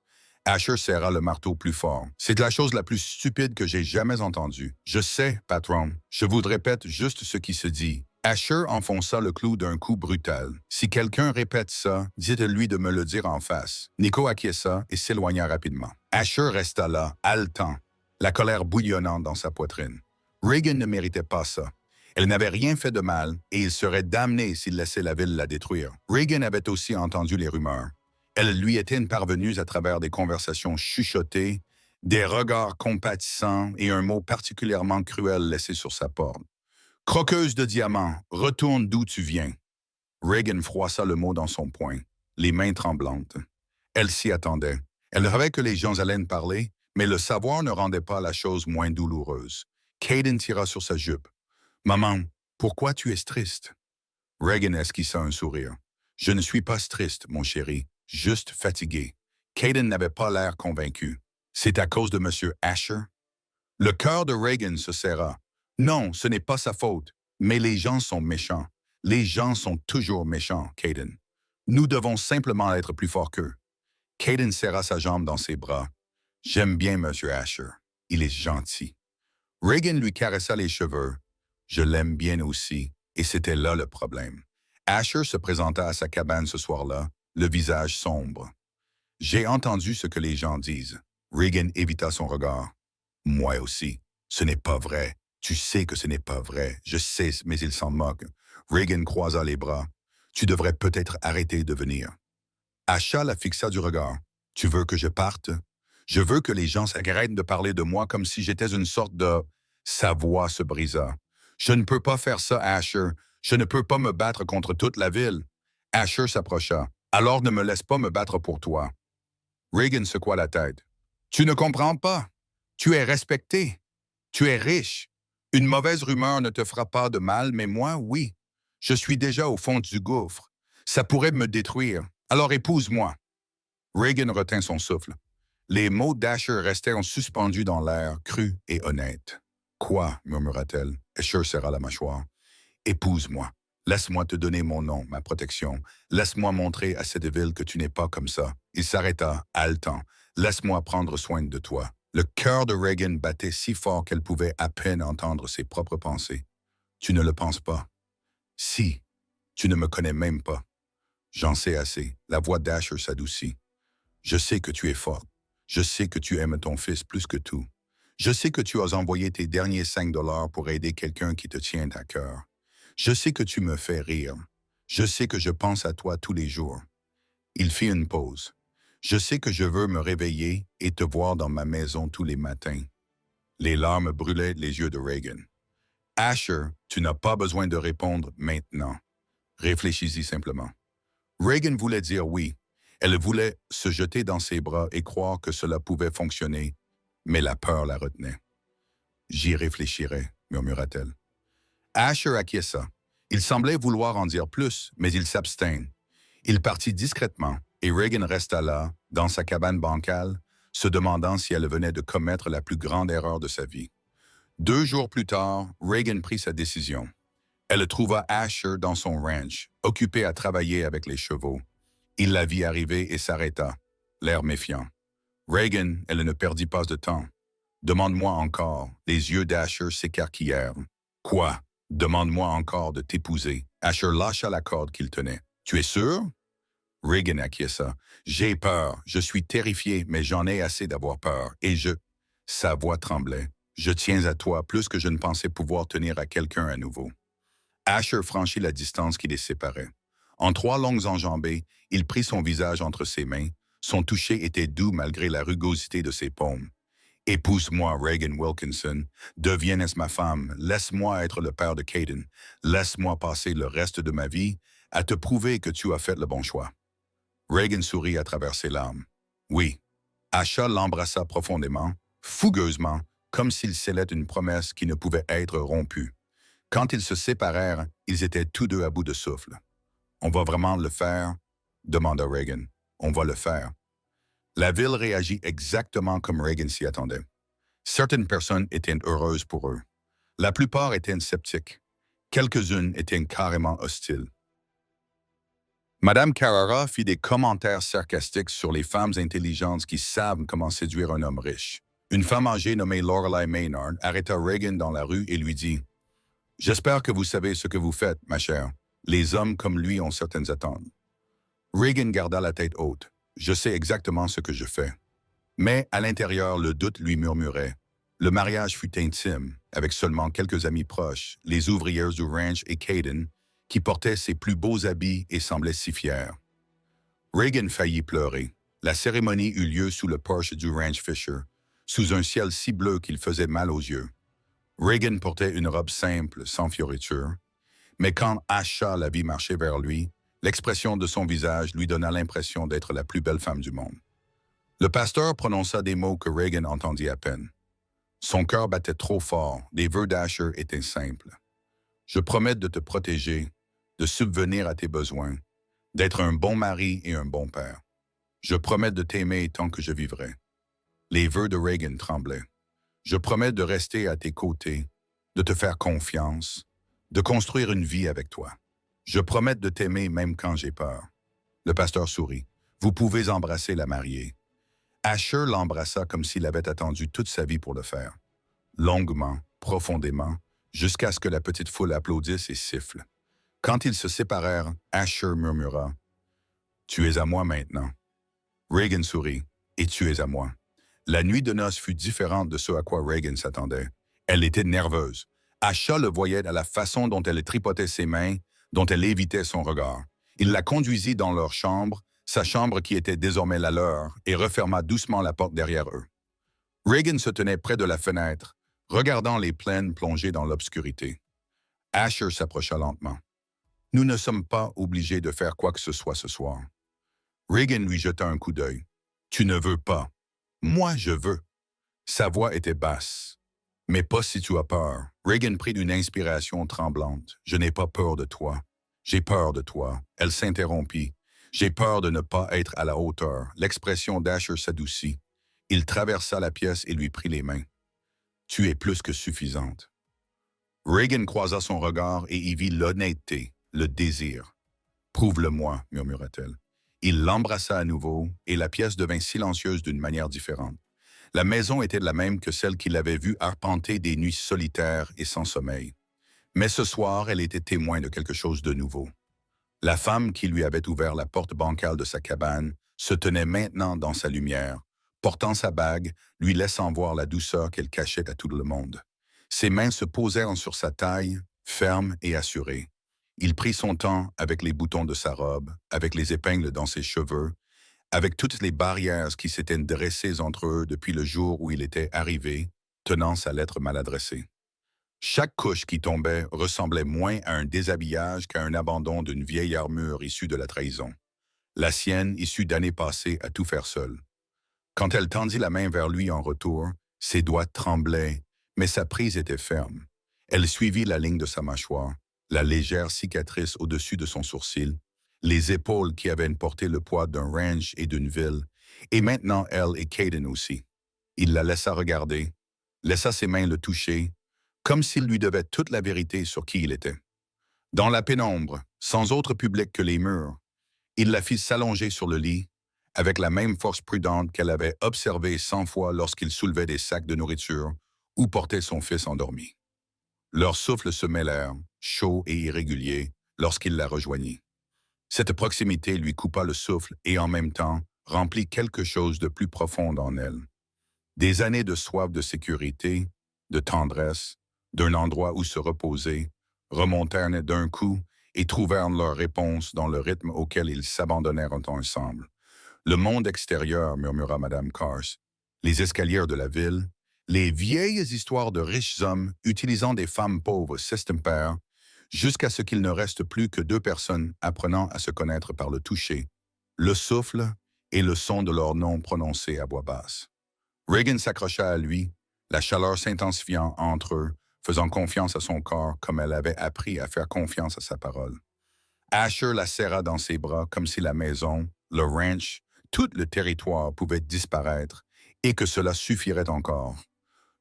Asher serra le marteau plus fort. C'est la chose la plus stupide que j'ai jamais entendue. Je sais, patron. Je vous répète juste ce qui se dit. Asher enfonça le clou d'un coup brutal. Si quelqu'un répète ça, dites-lui de me le dire en face. Nico acquiesça et s'éloigna rapidement. Asher resta là, haletant, la colère bouillonnant dans sa poitrine. Reagan ne méritait pas ça. Elle n'avait rien fait de mal et il serait damné s'il laissait la ville la détruire. Reagan avait aussi entendu les rumeurs. Elles lui étaient parvenues à travers des conversations chuchotées, des regards compatissants et un mot particulièrement cruel laissé sur sa porte. « Croqueuse de diamants, retourne d'où tu viens. » Reagan froissa le mot dans son poing, les mains tremblantes. Elle s'y attendait. Elle savait que les gens allaient parler, mais le savoir ne rendait pas la chose moins douloureuse. Caden tira sur sa jupe. « Maman, pourquoi tu es triste? » Reagan esquissa un sourire. « Je ne suis pas triste, mon chéri. Juste fatigué. » Caden n'avait pas l'air convaincu. « C'est à cause de M. Asher? » Le cœur de Reagan se serra. « Non, ce n'est pas sa faute. Mais les gens sont méchants. Les gens sont toujours méchants, Caden. Nous devons simplement être plus forts qu'eux. » Caden serra sa jambe dans ses bras. « J'aime bien M. Asher. Il est gentil. » Reagan lui caressa les cheveux. « Je l'aime bien aussi. » Et c'était là le problème. Asher se présenta à sa cabane ce soir-là, le visage sombre. « J'ai entendu ce que les gens disent. » Reagan évita son regard. « Moi aussi. Ce n'est pas vrai. Tu sais que ce n'est pas vrai. Je sais, mais il s'en moque. » Reagan croisa les bras. « Tu devrais peut-être arrêter de venir. » Asher la fixa du regard. « Tu veux que je parte? Je veux que les gens s'arrêtent de parler de moi comme si j'étais une sorte de... » Sa voix se brisa. « Je ne peux pas faire ça, Asher. Je ne peux pas me battre contre toute la ville. » Asher s'approcha. « Alors ne me laisse pas me battre pour toi. » Reagan secoua la tête. « Tu ne comprends pas. Tu es respecté. Tu es riche. Une mauvaise rumeur ne te fera pas de mal, mais moi, oui. Je suis déjà au fond du gouffre. Ça pourrait me détruire. Alors épouse-moi. » Reagan retint son souffle. Les mots d'Asher restèrent suspendus dans l'air, crus et honnêtes. « Quoi? » murmura-t-elle. Asher serra la mâchoire. « Épouse-moi. Laisse-moi te donner mon nom, ma protection. Laisse-moi montrer à cette ville que tu n'es pas comme ça. » Il s'arrêta, haletant. « Laisse-moi prendre soin de toi. » Le cœur de Reagan battait si fort qu'elle pouvait à peine entendre ses propres pensées. « Tu ne le penses pas? »« Si. Tu ne me connais même pas. »« J'en sais assez. » La voix d'Asher s'adoucit. « Je sais que tu es forte. Je sais que tu aimes ton fils plus que tout. Je sais que tu as envoyé tes derniers 5 $ pour aider quelqu'un qui te tient à cœur. Je sais que tu me fais rire. Je sais que je pense à toi tous les jours. » Il fit une pause. « Je sais que je veux me réveiller et te voir dans ma maison tous les matins. » Les larmes brûlaient les yeux de Reagan. « Asher, tu n'as pas besoin de répondre maintenant. Réfléchis-y simplement. » Reagan voulait dire oui. Elle voulait se jeter dans ses bras et croire que cela pouvait fonctionner, mais la peur la retenait. « J'y réfléchirai, » murmura-t-elle. Asher acquiesça. Il semblait vouloir en dire plus, mais il s'abstint. Il partit discrètement, et Reagan resta là, dans sa cabane bancale, se demandant si elle venait de commettre la plus grande erreur de sa vie. 2 jours plus tard, Reagan prit sa décision. Elle trouva Asher dans son ranch, occupé à travailler avec les chevaux. Il la vit arriver et s'arrêta, l'air méfiant. « Reagan, elle ne perdit pas de temps. Demande-moi encore. » Les yeux d'Asher s'écarquillèrent. « Quoi? Demande-moi encore de t'épouser. » Asher lâcha la corde qu'il tenait. « Tu es sûr? » Reagan acquiesça. « J'ai peur. Je suis terrifié, mais j'en ai assez d'avoir peur. Et je... » Sa voix tremblait. Je tiens à toi plus que je ne pensais pouvoir tenir à quelqu'un à nouveau. Asher franchit la distance qui les séparait. En 3 longues enjambées, il prit son visage entre ses mains. Son toucher était doux malgré la rugosité de ses paumes. Épouse-moi, Reagan Wilkinson. Devienne-ce ma femme. Laisse-moi être le père de Caden. Laisse-moi passer le reste de ma vie à te prouver que tu as fait le bon choix. Reagan sourit à travers ses larmes. Oui. Asha l'embrassa profondément, fougueusement, comme s'il scellait une promesse qui ne pouvait être rompue. Quand ils se séparèrent, ils étaient tous deux à bout de souffle. On va vraiment le faire? Demanda Reagan. On va le faire. La ville réagit exactement comme Reagan s'y attendait. Certaines personnes étaient heureuses pour eux. La plupart étaient sceptiques. Quelques-unes étaient carrément hostiles. Madame Carrara fit des commentaires sarcastiques sur les femmes intelligentes qui savent comment séduire un homme riche. Une femme âgée nommée Lorelei Maynard arrêta Reagan dans la rue et lui dit « J'espère que vous savez ce que vous faites, ma chère. Les hommes comme lui ont certaines attentes. » Reagan garda la tête haute. « Je sais exactement ce que je fais. » Mais à l'intérieur, le doute lui murmurait. Le mariage fut intime, avec seulement quelques amis proches, les ouvrières du ranch et Caden, qui portait ses plus beaux habits et semblait si fier. Reagan faillit pleurer. La cérémonie eut lieu sous le porche du ranch Fisher, sous un ciel si bleu qu'il faisait mal aux yeux. Reagan portait une robe simple, sans fioriture, mais quand Asha la vit marcher vers lui, l'expression de son visage lui donna l'impression d'être la plus belle femme du monde. Le pasteur prononça des mots que Reagan entendit à peine. Son cœur battait trop fort, les vœux d'Asher étaient simples. « Je promets de te protéger, de subvenir à tes besoins, d'être un bon mari et un bon père. Je promets de t'aimer tant que je vivrai. » Les vœux de Reagan tremblaient. « Je promets de rester à tes côtés, de te faire confiance, de construire une vie avec toi. Je promets de t'aimer même quand j'ai peur. » Le pasteur sourit. « Vous pouvez embrasser la mariée. » Asher l'embrassa comme s'il avait attendu toute sa vie pour le faire. Longuement, profondément, jusqu'à ce que la petite foule applaudisse et siffle. Quand ils se séparèrent, Asher murmura « Tu es à moi maintenant. » Reagan sourit « Et tu es à moi. » La nuit de noces fut différente de ce à quoi Reagan s'attendait. Elle était nerveuse. Asha le voyait à la façon dont elle tripotait ses mains, dont elle évitait son regard. Il la conduisit dans leur chambre, sa chambre qui était désormais la leur, et referma doucement la porte derrière eux. Reagan se tenait près de la fenêtre, regardant les plaines plongées dans l'obscurité. Asher s'approcha lentement. « Nous ne sommes pas obligés de faire quoi que ce soit ce soir. » Reagan lui jeta un coup d'œil. « Tu ne veux pas. Moi, je veux. » Sa voix était basse. « Mais pas si tu as peur. » Reagan prit une inspiration tremblante. « Je n'ai pas peur de toi. J'ai peur de toi. » Elle s'interrompit. « J'ai peur de ne pas être à la hauteur. » L'expression d'Asher s'adoucit. Il traversa la pièce et lui prit les mains. « Tu es plus que suffisante. » Reagan croisa son regard et y vit l'honnêteté, le désir. « Prouve-le-moi, » murmura-t-elle. Il l'embrassa à nouveau et la pièce devint silencieuse d'une manière différente. La maison était la même que celle qu'il avait vue arpenter des nuits solitaires et sans sommeil. Mais ce soir, elle était témoin de quelque chose de nouveau. La femme qui lui avait ouvert la porte bancale de sa cabane se tenait maintenant dans sa lumière, portant sa bague, lui laissant voir la douceur qu'elle cachait à tout le monde. Ses mains se posèrent sur sa taille, ferme et assurée. Il prit son temps avec les boutons de sa robe, avec les épingles dans ses cheveux, avec toutes les barrières qui s'étaient dressées entre eux depuis le jour où il était arrivé, tenant sa lettre mal adressée. Chaque couche qui tombait ressemblait moins à un déshabillage qu'à un abandon d'une vieille armure issue de la trahison. La sienne, issue d'années passées à tout faire seule. Quand elle tendit la main vers lui en retour, ses doigts tremblaient, mais sa prise était ferme. Elle suivit la ligne de sa mâchoire, la légère cicatrice au-dessus de son sourcil, les épaules qui avaient porté le poids d'un ranch et d'une ville, et maintenant elle et Caden aussi. Il la laissa regarder, laissa ses mains le toucher, comme s'il lui devait toute la vérité sur qui il était. Dans la pénombre, sans autre public que les murs, il la fit s'allonger sur le lit, avec la même force prudente qu'elle avait observée 100 fois lorsqu'il soulevait des sacs de nourriture ou portait son fils endormi. Leurs souffles se mêlèrent, chauds et irréguliers, lorsqu'il la rejoignit. Cette proximité lui coupa le souffle et en même temps remplit quelque chose de plus profond en elle. Des années de soif de sécurité, de tendresse, d'un endroit où se reposer, remontèrent d'un coup et trouvèrent leur réponse dans le rythme auquel ils s'abandonnèrent ensemble. Le monde extérieur, murmura Madame Cars, les escaliers de la ville, les vieilles histoires de riches hommes utilisant des femmes pauvres s'estimpèrent jusqu'à ce qu'il ne reste plus que deux personnes apprenant à se connaître par le toucher, le souffle et le son de leur nom prononcé à voix basse. Reagan s'accrocha à lui, la chaleur s'intensifiant entre eux, faisant confiance à son corps comme elle avait appris à faire confiance à sa parole. Asher la serra dans ses bras comme si la maison, le ranch, tout le territoire pouvait disparaître et que cela suffirait encore.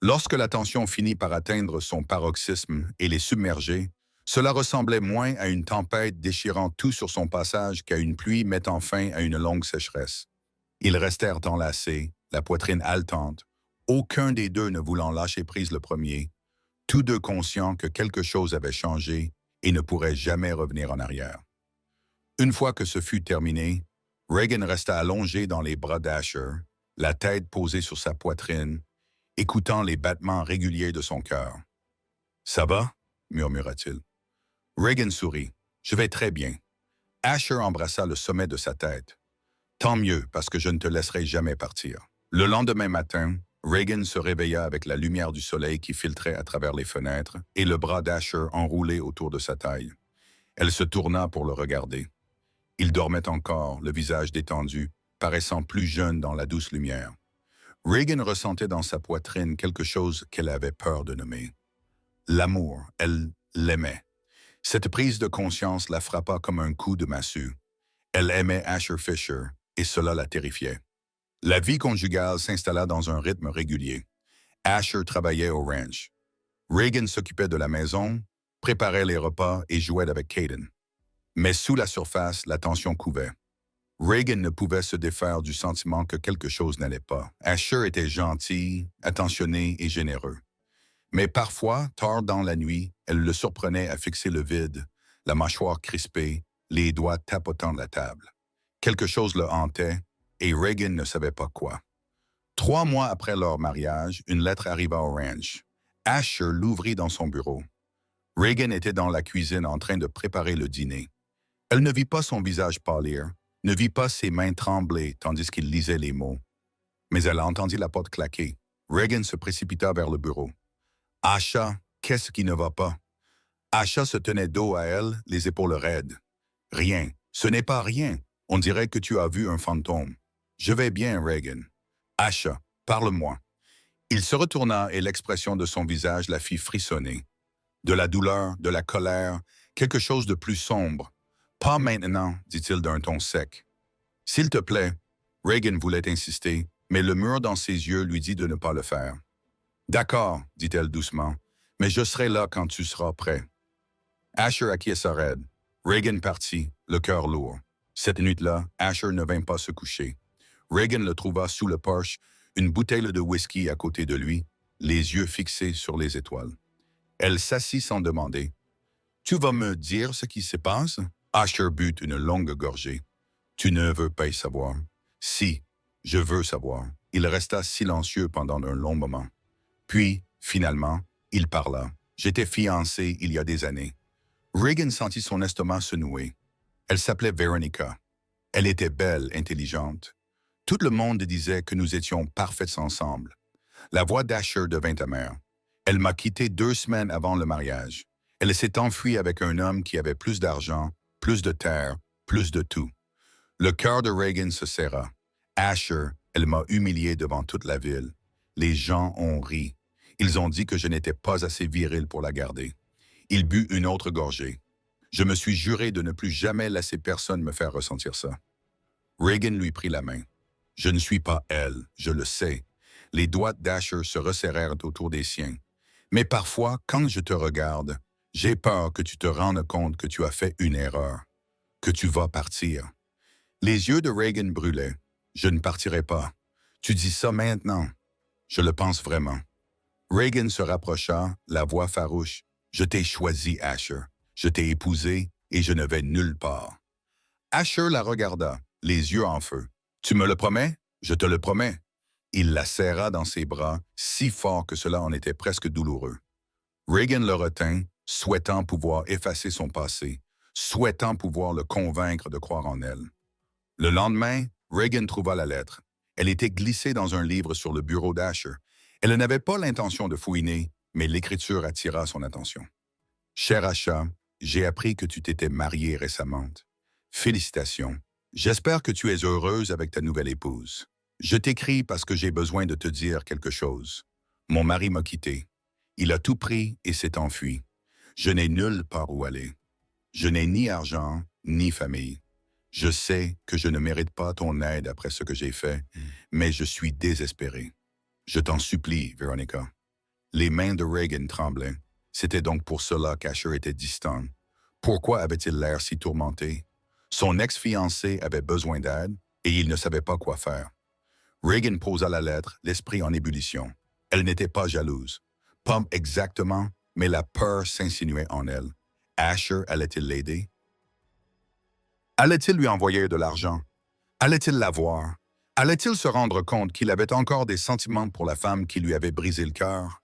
Lorsque la tension finit par atteindre son paroxysme et les submerger, cela ressemblait moins à une tempête déchirant tout sur son passage qu'à une pluie mettant fin à une longue sécheresse. Ils restèrent enlacés, la poitrine haletante, aucun des deux ne voulant lâcher prise le premier, tous deux conscients que quelque chose avait changé et ne pourrait jamais revenir en arrière. Une fois que ce fut terminé, Reagan resta allongé dans les bras d'Asher, la tête posée sur sa poitrine, écoutant les battements réguliers de son cœur. « Ça va ?» murmura-t-il. Reagan sourit. « Je vais très bien. » Asher embrassa le sommet de sa tête. « Tant mieux, parce que je ne te laisserai jamais partir. » Le lendemain matin, Reagan se réveilla avec la lumière du soleil qui filtrait à travers les fenêtres et le bras d'Asher enroulé autour de sa taille. Elle se tourna pour le regarder. Il dormait encore, le visage détendu, paraissant plus jeune dans la douce lumière. Reagan ressentait dans sa poitrine quelque chose qu'elle avait peur de nommer. L'amour, elle l'aimait. Cette prise de conscience la frappa comme un coup de massue. Elle aimait Asher Fisher, et cela la terrifiait. La vie conjugale s'installa dans un rythme régulier. Asher travaillait au ranch. Reagan s'occupait de la maison, préparait les repas et jouait avec Caden. Mais sous la surface, la tension couvait. Reagan ne pouvait se défaire du sentiment que quelque chose n'allait pas. Asher était gentil, attentionné et généreux. Mais parfois, tard dans la nuit, elle le surprenait à fixer le vide, la mâchoire crispée, les doigts tapotant la table. Quelque chose le hantait, et Reagan ne savait pas quoi. 3 mois après leur mariage, une lettre arriva au ranch. Asher l'ouvrit dans son bureau. Reagan était dans la cuisine en train de préparer le dîner. Elle ne vit pas son visage pâlir, ne vit pas ses mains trembler tandis qu'il lisait les mots. Mais elle entendit la porte claquer. Reagan se précipita vers le bureau. « Asha, qu'est-ce qui ne va pas? » Asha se tenait dos à elle, les épaules raides. « Rien, ce n'est pas rien. On dirait que tu as vu un fantôme. »« Je vais bien, Reagan. »« Asha, parle-moi. » Il se retourna et l'expression de son visage la fit frissonner. De la douleur, de la colère, quelque chose de plus sombre. « Pas maintenant, dit-il d'un ton sec. « S'il te plaît. » Reagan voulait insister, mais le mur dans ses yeux lui dit de ne pas le faire. « D'accord, dit-elle doucement, mais je serai là quand tu seras prêt. » Asher acquiesça raide. Reagan partit, le cœur lourd. Cette nuit-là, Asher ne vint pas se coucher. Reagan le trouva sous le porche, une bouteille de whisky à côté de lui, les yeux fixés sur les étoiles. Elle s'assit sans demander. « Tu vas me dire ce qui se passe? » Asher but une longue gorgée. « Tu ne veux pas y savoir? »« Si, je veux savoir. » Il resta silencieux pendant un long moment. Puis, finalement, il parla. « J'étais fiancé il y a des années. » Reagan sentit son estomac se nouer. Elle s'appelait Veronica. Elle était belle, intelligente. Tout le monde disait que nous étions parfaits ensemble. La voix d'Asher devint amère. Elle m'a quitté 2 semaines avant le mariage. Elle s'est enfuie avec un homme qui avait plus d'argent, plus de terre, plus de tout. Le cœur de Reagan se serra. Asher, elle m'a humilié devant toute la ville. Les gens ont ri. Ils ont dit que je n'étais pas assez viril pour la garder. Il but une autre gorgée. Je me suis juré de ne plus jamais laisser personne me faire ressentir ça. Reagan lui prit la main. Je ne suis pas elle, je le sais. Les doigts d'Asher se resserrèrent autour des siens. Mais parfois, quand je te regarde, j'ai peur que tu te rendes compte que tu as fait une erreur, que tu vas partir. Les yeux de Reagan brûlaient. Je ne partirai pas. Tu dis ça maintenant. Je le pense vraiment. Reagan se rapprocha, la voix farouche. Je t'ai choisi, Asher. Je t'ai épousé et je ne vais nulle part. Asher la regarda, les yeux en feu. Tu me le promets? Je te le promets. Il la serra dans ses bras si fort que cela en était presque douloureux. Reagan le retint, souhaitant pouvoir effacer son passé, souhaitant pouvoir le convaincre de croire en elle. Le lendemain, Reagan trouva la lettre. Elle était glissée dans un livre sur le bureau d'Asher. Elle n'avait pas l'intention de fouiner, mais l'écriture attira son attention. « Cher Asha, j'ai appris que tu t'étais mariée récemment. Félicitations. J'espère que tu es heureuse avec ta nouvelle épouse. Je t'écris parce que j'ai besoin de te dire quelque chose. Mon mari m'a quitté. Il a tout pris et s'est enfui. Je n'ai nulle part où aller. Je n'ai ni argent, ni famille. Je sais que je ne mérite pas ton aide après ce que j'ai fait, mais je suis désespéré. Je t'en supplie, Veronica. » Les mains de Reagan tremblaient. C'était donc pour cela qu'Asher était distant. Pourquoi avait-il l'air si tourmenté? Son ex-fiancé avait besoin d'aide et il ne savait pas quoi faire. Reagan posa la lettre, l'esprit en ébullition. Elle n'était pas jalouse. Pas exactement, mais la peur s'insinuait en elle. Asher allait-il l'aider? Allait-il lui envoyer de l'argent? Allait-il la voir? Allait-il se rendre compte qu'il avait encore des sentiments pour la femme qui lui avait brisé le cœur?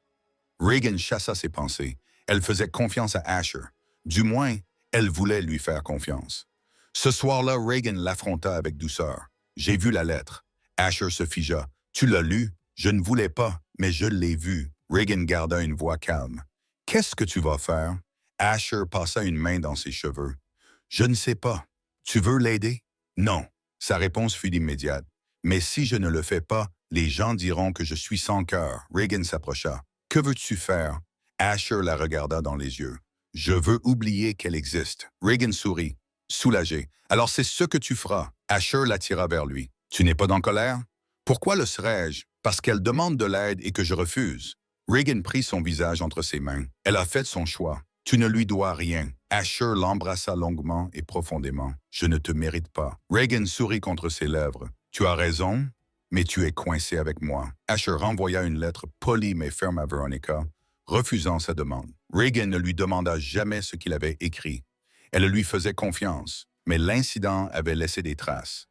Reagan chassa ses pensées. Elle faisait confiance à Asher. Du moins, elle voulait lui faire confiance. Ce soir-là, Reagan l'affronta avec douceur. « J'ai vu la lettre. » Asher se figea. « Tu l'as lue? Je ne voulais pas, mais je l'ai vue. » Reagan garda une voix calme. « Qu'est-ce que tu vas faire? » Asher passa une main dans ses cheveux. « Je ne sais pas. Tu veux l'aider? » « Non. » Sa réponse fut immédiate. « Mais si je ne le fais pas, les gens diront que je suis sans cœur. » Reagan s'approcha. « Que veux-tu faire? » Asher la regarda dans les yeux. « Je veux oublier qu'elle existe. » Reagan sourit, soulagé. « Alors c'est ce que tu feras. » Asher l'attira vers lui. « Tu n'es pas en colère? » « Pourquoi le serais-je? Parce qu'elle demande de l'aide et que je refuse. » Reagan prit son visage entre ses mains. « Elle a fait son choix. Tu ne lui dois rien. » Asher l'embrassa longuement et profondément. « Je ne te mérite pas. » Reagan sourit contre ses lèvres. « Tu as raison, mais tu es coincé avec moi. » Asher renvoya une lettre polie mais ferme à Veronica, refusant sa demande. Reagan ne lui demanda jamais ce qu'il avait écrit. Elle lui faisait confiance, mais l'incident avait laissé des traces.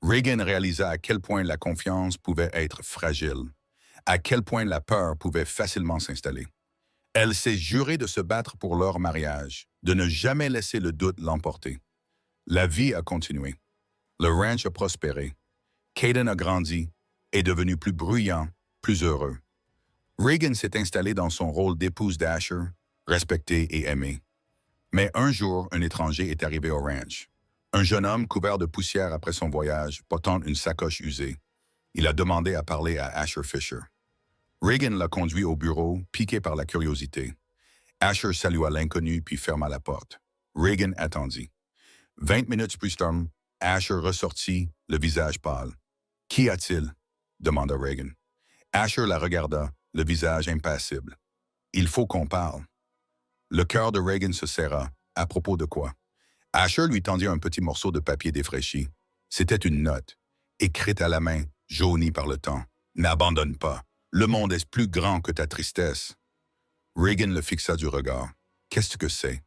Reagan réalisa à quel point la confiance pouvait être fragile, à quel point la peur pouvait facilement s'installer. Elle s'est jurée de se battre pour leur mariage, de ne jamais laisser le doute l'emporter. La vie a continué. Le ranch a prospéré. Caden a grandi, est devenu plus bruyant, plus heureux. Reagan s'est installée dans son rôle d'épouse d'Asher, respectée et aimée. Mais un jour, un étranger est arrivé au ranch. Un jeune homme couvert de poussière après son voyage, portant une sacoche usée. Il a demandé à parler à Asher Fisher. Reagan l'a conduit au bureau, piqué par la curiosité. Asher salua l'inconnu puis ferma la porte. Reagan attendit. 20 minutes plus tard, Asher ressortit, le visage pâle. « Qu'y a-t-il? » demanda Reagan. Asher la regarda, le visage impassible. « Il faut qu'on parle. » Le cœur de Reagan se serra. À propos de quoi? Asher lui tendit un petit morceau de papier défraîchi. C'était une note, écrite à la main, jaunie par le temps. « N'abandonne pas. Le monde est plus grand que ta tristesse. » Reagan le fixa du regard. « Qu'est-ce que c'est? »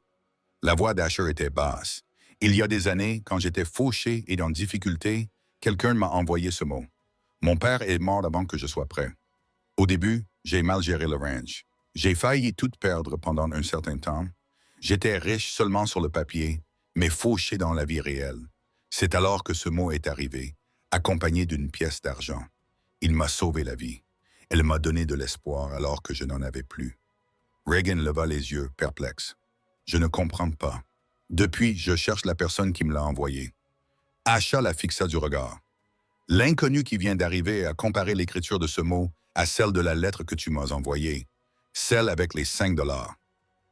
La voix d'Asher était basse. « Il y a des années, quand j'étais fauché et en difficulté, quelqu'un m'a envoyé ce mot. Mon père est mort avant que je sois prêt. Au début, j'ai mal géré le ranch. J'ai failli tout perdre pendant un certain temps. J'étais riche seulement sur le papier, mais fauché dans la vie réelle. C'est alors que ce mot est arrivé, accompagné d'une pièce d'argent. Il m'a sauvé la vie. Elle m'a donné de l'espoir alors que je n'en avais plus. » Reagan leva les yeux, perplexe. « Je ne comprends pas. Depuis, je cherche la personne qui me l'a envoyé. » Asha la fixa du regard. « L'inconnu qui vient d'arriver a comparé l'écriture de ce mot à celle de la lettre que tu m'as envoyée, celle avec les 5 $.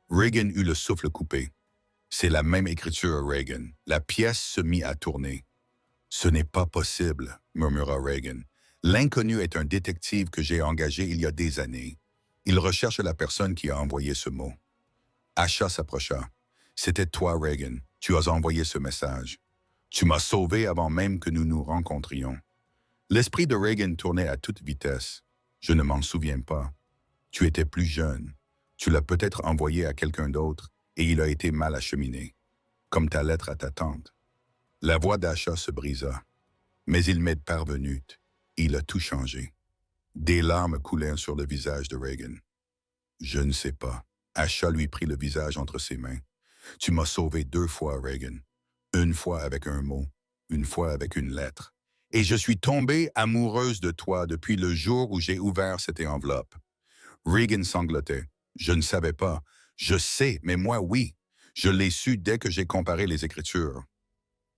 Reagan eut le souffle coupé. « C'est la même écriture, Reagan. » La pièce se mit à tourner. « Ce n'est pas possible, » murmura Reagan. « L'inconnu est un détective que j'ai engagé il y a des années. Il recherche la personne qui a envoyé ce mot. » Asha s'approcha. « C'était toi, Reagan. Tu as envoyé ce message. Tu m'as sauvé avant même que nous nous rencontrions. » L'esprit de Reagan tournait à toute vitesse. « Je ne m'en souviens pas. Tu étais plus jeune. Tu l'as peut-être envoyé à quelqu'un d'autre et il a été mal acheminé, comme ta lettre à ta tante. » La voix d'Asha se brisa. « Mais il m'est parvenu. Il a tout changé. Des larmes coulèrent sur le visage de Reagan. Je ne sais pas. Asha lui prit le visage entre ses mains. Tu m'as sauvé 2 fois, Reagan. Une fois avec un mot, une fois avec une lettre. Et je suis tombée amoureuse de toi depuis le jour où j'ai ouvert cette enveloppe. Reagan sanglotait. Je ne savais pas. Je sais, mais moi, oui. Je l'ai su dès que j'ai comparé les écritures.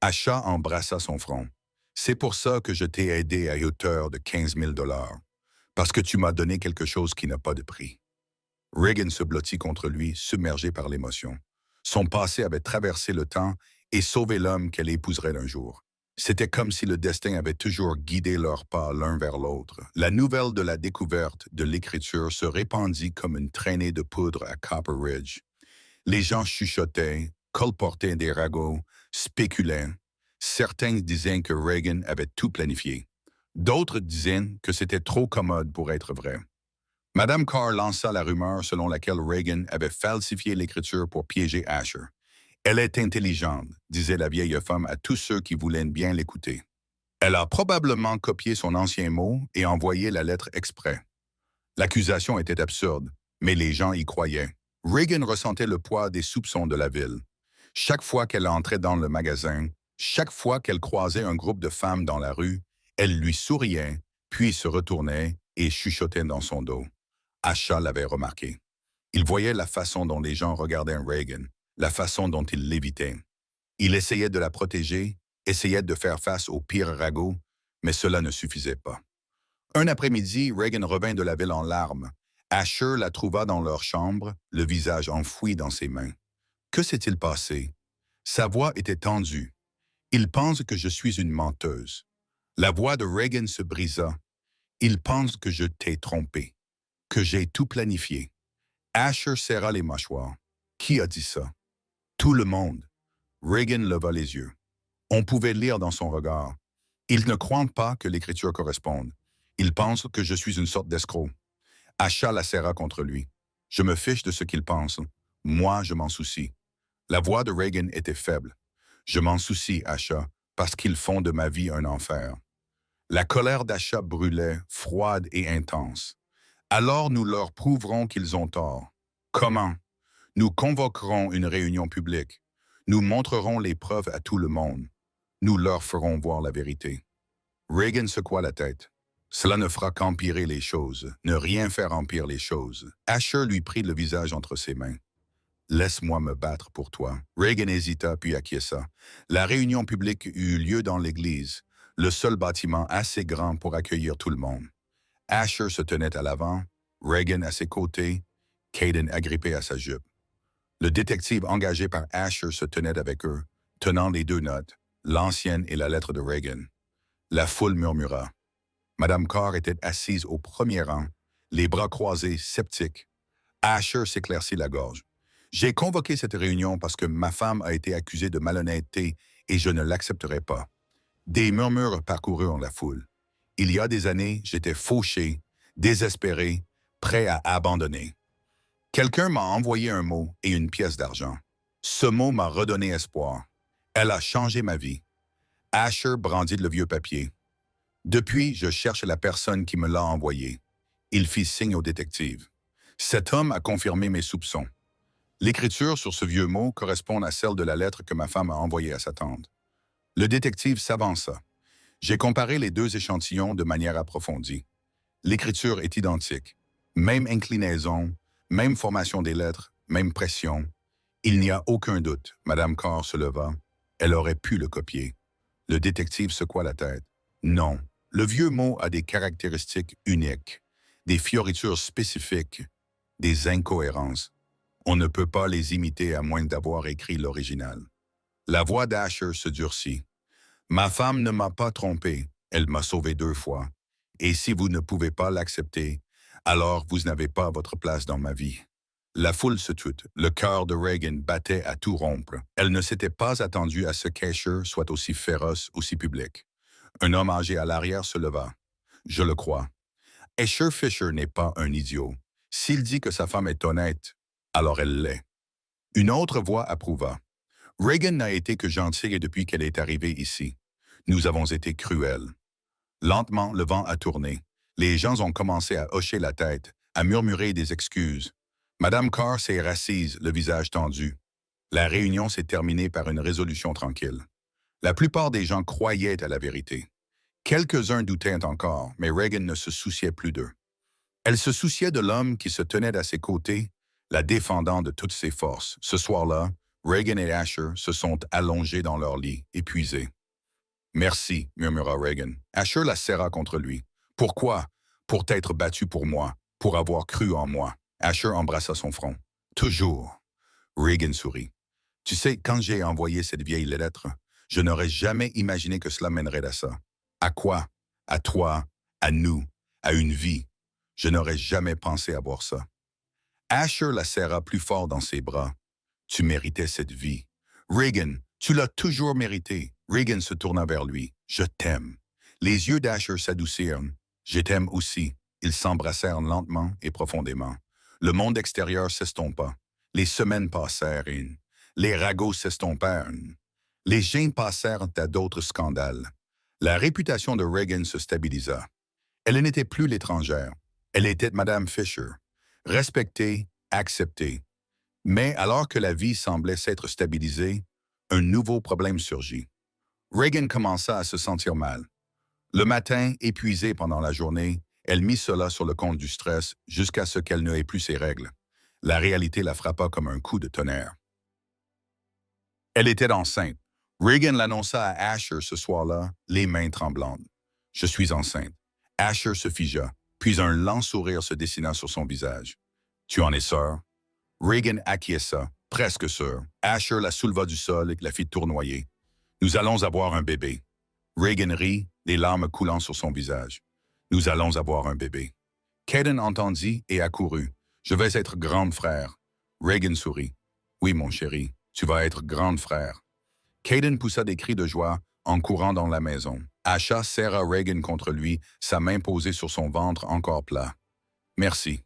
Asha embrassa son front. C'est pour ça que je t'ai aidé à hauteur de 15 000 dollars. Parce que tu m'as donné quelque chose qui n'a pas de prix. Reagan se blottit contre lui, submergé par l'émotion. Son passé avait traversé le temps et sauvé l'homme qu'elle épouserait un jour. C'était comme si le destin avait toujours guidé leurs pas l'un vers l'autre. La nouvelle de la découverte de l'écriture se répandit comme une traînée de poudre à Copper Ridge. Les gens chuchotaient, colportaient des ragots, spéculaient. Certains disaient que Reagan avait tout planifié. D'autres disaient que c'était trop commode pour être vrai. Madame Carr lança la rumeur selon laquelle Reagan avait falsifié l'écriture pour piéger Asher. Elle est intelligente, disait la vieille femme à tous ceux qui voulaient bien l'écouter. Elle a probablement copié son ancien mot et envoyé la lettre exprès. L'accusation était absurde, mais les gens y croyaient. Reagan ressentait le poids des soupçons de la ville. Chaque fois qu'elle entrait dans le magasin, chaque fois qu'elle croisait un groupe de femmes dans la rue, elle lui souriait, puis se retournait et chuchotait dans son dos. Asha l'avait remarqué. Il voyait la façon dont les gens regardaient Reagan, la façon dont il l'évitait. Il essayait de la protéger, essayait de faire face au pire ragot, mais cela ne suffisait pas. Un après-midi, Reagan revint de la ville en larmes. Asher la trouva dans leur chambre, le visage enfoui dans ses mains. Que s'est-il passé? Sa voix était tendue. Il pense que je suis une menteuse. La voix de Reagan se brisa. Il pense que je t'ai trompé, que j'ai tout planifié. Asher serra les mâchoires. Qui a dit ça? Tout le monde. Reagan leva les yeux. On pouvait lire dans son regard. Il ne croit pas que l'écriture corresponde. Il pense que je suis une sorte d'escroc. Asha la serra contre lui. Je me fiche de ce qu'il pense. Moi, je m'en soucie. La voix de Reagan était faible. Je m'en soucie, Asha, parce qu'ils font de ma vie un enfer. La colère d'Asha brûlait, froide et intense. Alors nous leur prouverons qu'ils ont tort. Comment? Nous convoquerons une réunion publique. Nous montrerons les preuves à tout le monde. Nous leur ferons voir la vérité. Reagan secoua la tête. Cela ne fera qu'empirer les choses, ne rien faire empirer les choses. Asher lui prit le visage entre ses mains. Laisse-moi me battre pour toi. Reagan hésita puis acquiesça. La réunion publique eut lieu dans l'église, le seul bâtiment assez grand pour accueillir tout le monde. Asher se tenait à l'avant, Reagan à ses côtés, Caden agrippé à sa jupe. Le détective engagé par Asher se tenait avec eux, tenant les 2 notes, l'ancienne et la lettre de Reagan. La foule murmura. Madame Carr était assise au premier rang, les bras croisés, sceptique. Asher s'éclaircit la gorge. J'ai convoqué cette réunion parce que ma femme a été accusée de malhonnêteté et je ne l'accepterai pas. Des murmures parcoururent la foule. Il y a des années, j'étais fauché, désespéré, prêt à abandonner. Quelqu'un m'a envoyé un mot et une pièce d'argent. Ce mot m'a redonné espoir. Elle a changé ma vie. Asher brandit le vieux papier. Depuis, je cherche la personne qui me l'a envoyé. Il fit signe au détective. Cet homme a confirmé mes soupçons. L'écriture sur ce vieux mot correspond à celle de la lettre que ma femme a envoyée à sa tante. Le détective s'avança. J'ai comparé les 2 échantillons de manière approfondie. L'écriture est identique. Même inclinaison, même formation des lettres, même pression. Il n'y a aucun doute. Madame Carr se leva. Elle aurait pu le copier. Le détective secoua la tête. Non, le vieux mot a des caractéristiques uniques, des fioritures spécifiques, des incohérences. On ne peut pas les imiter à moins d'avoir écrit l'original. La voix d'Asher se durcit. Ma femme ne m'a pas trompé, elle m'a sauvé 2 fois. Et si vous ne pouvez pas l'accepter, alors vous n'avez pas votre place dans ma vie. La foule se tut. Le cœur de Reagan battait à tout rompre. Elle ne s'était pas attendue à ce qu'Asher soit aussi féroce, aussi public. Un homme âgé à l'arrière se leva. Je le crois. Asher Fisher n'est pas un idiot. S'il dit que sa femme est honnête, alors elle l'est. Une autre voix approuva. Reagan n'a été que gentille depuis qu'elle est arrivée ici. Nous avons été cruels. Lentement, le vent a tourné. Les gens ont commencé à hocher la tête, à murmurer des excuses. Madame Carr s'est rassise, le visage tendu. La réunion s'est terminée par une résolution tranquille. La plupart des gens croyaient à la vérité. Quelques-uns doutaient encore, mais Reagan ne se souciait plus d'eux. Elle se souciait de l'homme qui se tenait à ses côtés, la défendant de toutes ses forces. Ce soir-là, Reagan et Asher se sont allongés dans leur lit, épuisés. « Merci », murmura Reagan. Asher la serra contre lui. « Pourquoi? Pour t'être battu pour moi, pour avoir cru en moi. » Asher embrassa son front. « Toujours. » Reagan sourit. « Tu sais, quand j'ai envoyé cette vieille lettre, je n'aurais jamais imaginé que cela mènerait à ça. À quoi? À toi, à nous, à une vie. Je n'aurais jamais pensé avoir ça. » Asher la serra plus fort dans ses bras. « Tu méritais cette vie. Reagan, tu l'as toujours mérité. » Reagan se tourna vers lui. « Je t'aime. » Les yeux d'Asher s'adoucirent. « Je t'aime aussi. » Ils s'embrassèrent lentement et profondément. Le monde extérieur s'estompa. Les semaines passèrent. Les ragots s'estompèrent. Les gens passèrent à d'autres scandales. La réputation de Reagan se stabilisa. Elle n'était plus l'étrangère. Elle était Madame Fisher. Respectée, acceptée. Mais alors que la vie semblait s'être stabilisée, un nouveau problème surgit. Reagan commença à se sentir mal. Le matin, épuisée pendant la journée, elle mit cela sur le compte du stress jusqu'à ce qu'elle n'ait plus ses règles. La réalité la frappa comme un coup de tonnerre. Elle était enceinte. Reagan l'annonça à Asher ce soir-là, les mains tremblantes. « Je suis enceinte. » Asher se figea, puis un lent sourire se dessina sur son visage. « Tu en es sûr? » Reagan acquiesça, presque sûr. Asher la souleva du sol et la fit tournoyer. « Nous allons avoir un bébé. » Reagan rit, les larmes coulant sur son visage. « Nous allons avoir un bébé. » Caden entendit et accourut. « Je vais être grande frère. » Reagan sourit. « Oui, mon chéri, tu vas être grande frère. » Caden poussa des cris de joie en courant dans la maison. Asha serra Reagan contre lui, sa main posée sur son ventre encore plat. « Merci. »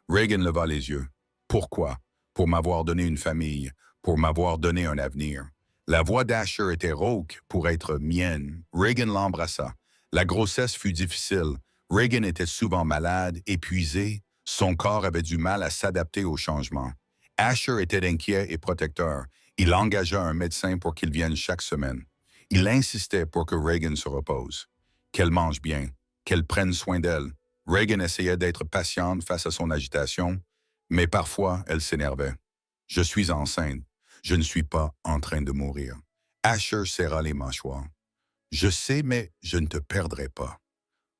Reagan leva les yeux. « Pourquoi? Pour m'avoir donné une famille, pour m'avoir donné un avenir. » La voix d'Asher était rauque pour être mienne. Reagan l'embrassa. La grossesse fut difficile. Reagan était souvent malade, épuisé. Son corps avait du mal à s'adapter au changement. Asher était inquiet et protecteur. Il engagea un médecin pour qu'il vienne chaque semaine. Il insistait pour que Reagan se repose. Qu'elle mange bien, qu'elle prenne soin d'elle. Reagan essayait d'être patiente face à son agitation, mais parfois elle s'énervait. « Je suis enceinte. Je ne suis pas en train de mourir. » Asher serra les mâchoires. « Je sais, mais je ne te perdrai pas. »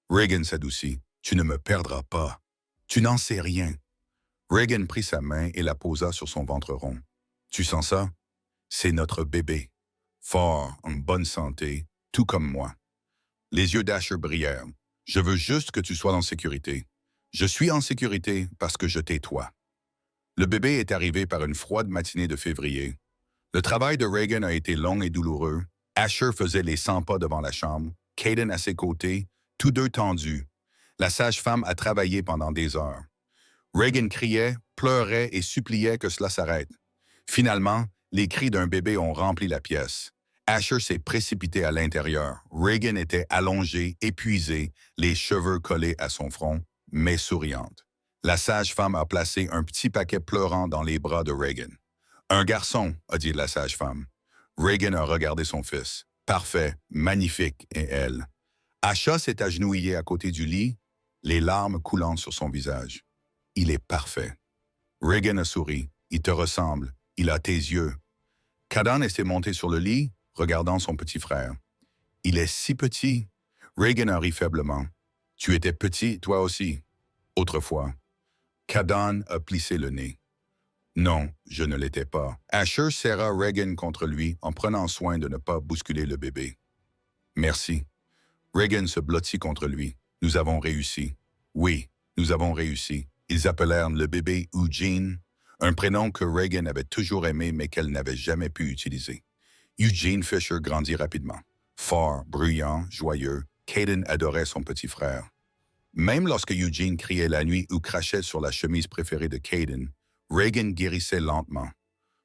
Reagan s'adoucit. « Tu ne me perdras pas. Tu n'en sais rien. » Reagan prit sa main et la posa sur son ventre rond. « Tu sens ça? C'est notre bébé. Fort, en bonne santé, tout comme moi. » Les yeux d'Asher brillèrent. « Je veux juste que tu sois en sécurité. Je suis en sécurité parce que je t'ai toi. » Le bébé est arrivé par une froide matinée de février. Le travail de Reagan a été long et douloureux. Asher faisait les 100 pas devant la chambre, Caden à ses côtés, tous deux tendus. La sage-femme a travaillé pendant des heures. Reagan criait, pleurait et suppliait que cela s'arrête. Finalement, les cris d'un bébé ont rempli la pièce. Asher s'est précipité à l'intérieur. Reagan était allongée, épuisée, les cheveux collés à son front, mais souriante. La sage-femme a placé un petit paquet pleurant dans les bras de Reagan. « Un garçon », a dit la sage-femme. Reagan a regardé son fils. Parfait, magnifique, et elle. Asha s'est agenouillée à côté du lit, les larmes coulant sur son visage. « Il est parfait. » Reagan a souri. « Il te ressemble. Il a tes yeux. » Caden était monté sur le lit, regardant son petit frère. « Il est si petit. » Reagan a ri faiblement. « Tu étais petit, toi aussi. Autrefois. » Caden a plissé le nez. « Non, je ne l'étais pas. » Asher serra Reagan contre lui en prenant soin de ne pas bousculer le bébé. « Merci. » Reagan se blottit contre lui. « Nous avons réussi. » « Oui, nous avons réussi. » Ils appelèrent le bébé Eugene, un prénom que Reagan avait toujours aimé mais qu'elle n'avait jamais pu utiliser. Eugene Fisher grandit rapidement. Fort, bruyant, joyeux, Caden adorait son petit frère. Même lorsque Eugene criait la nuit ou crachait sur la chemise préférée de Caden, Reagan guérissait lentement.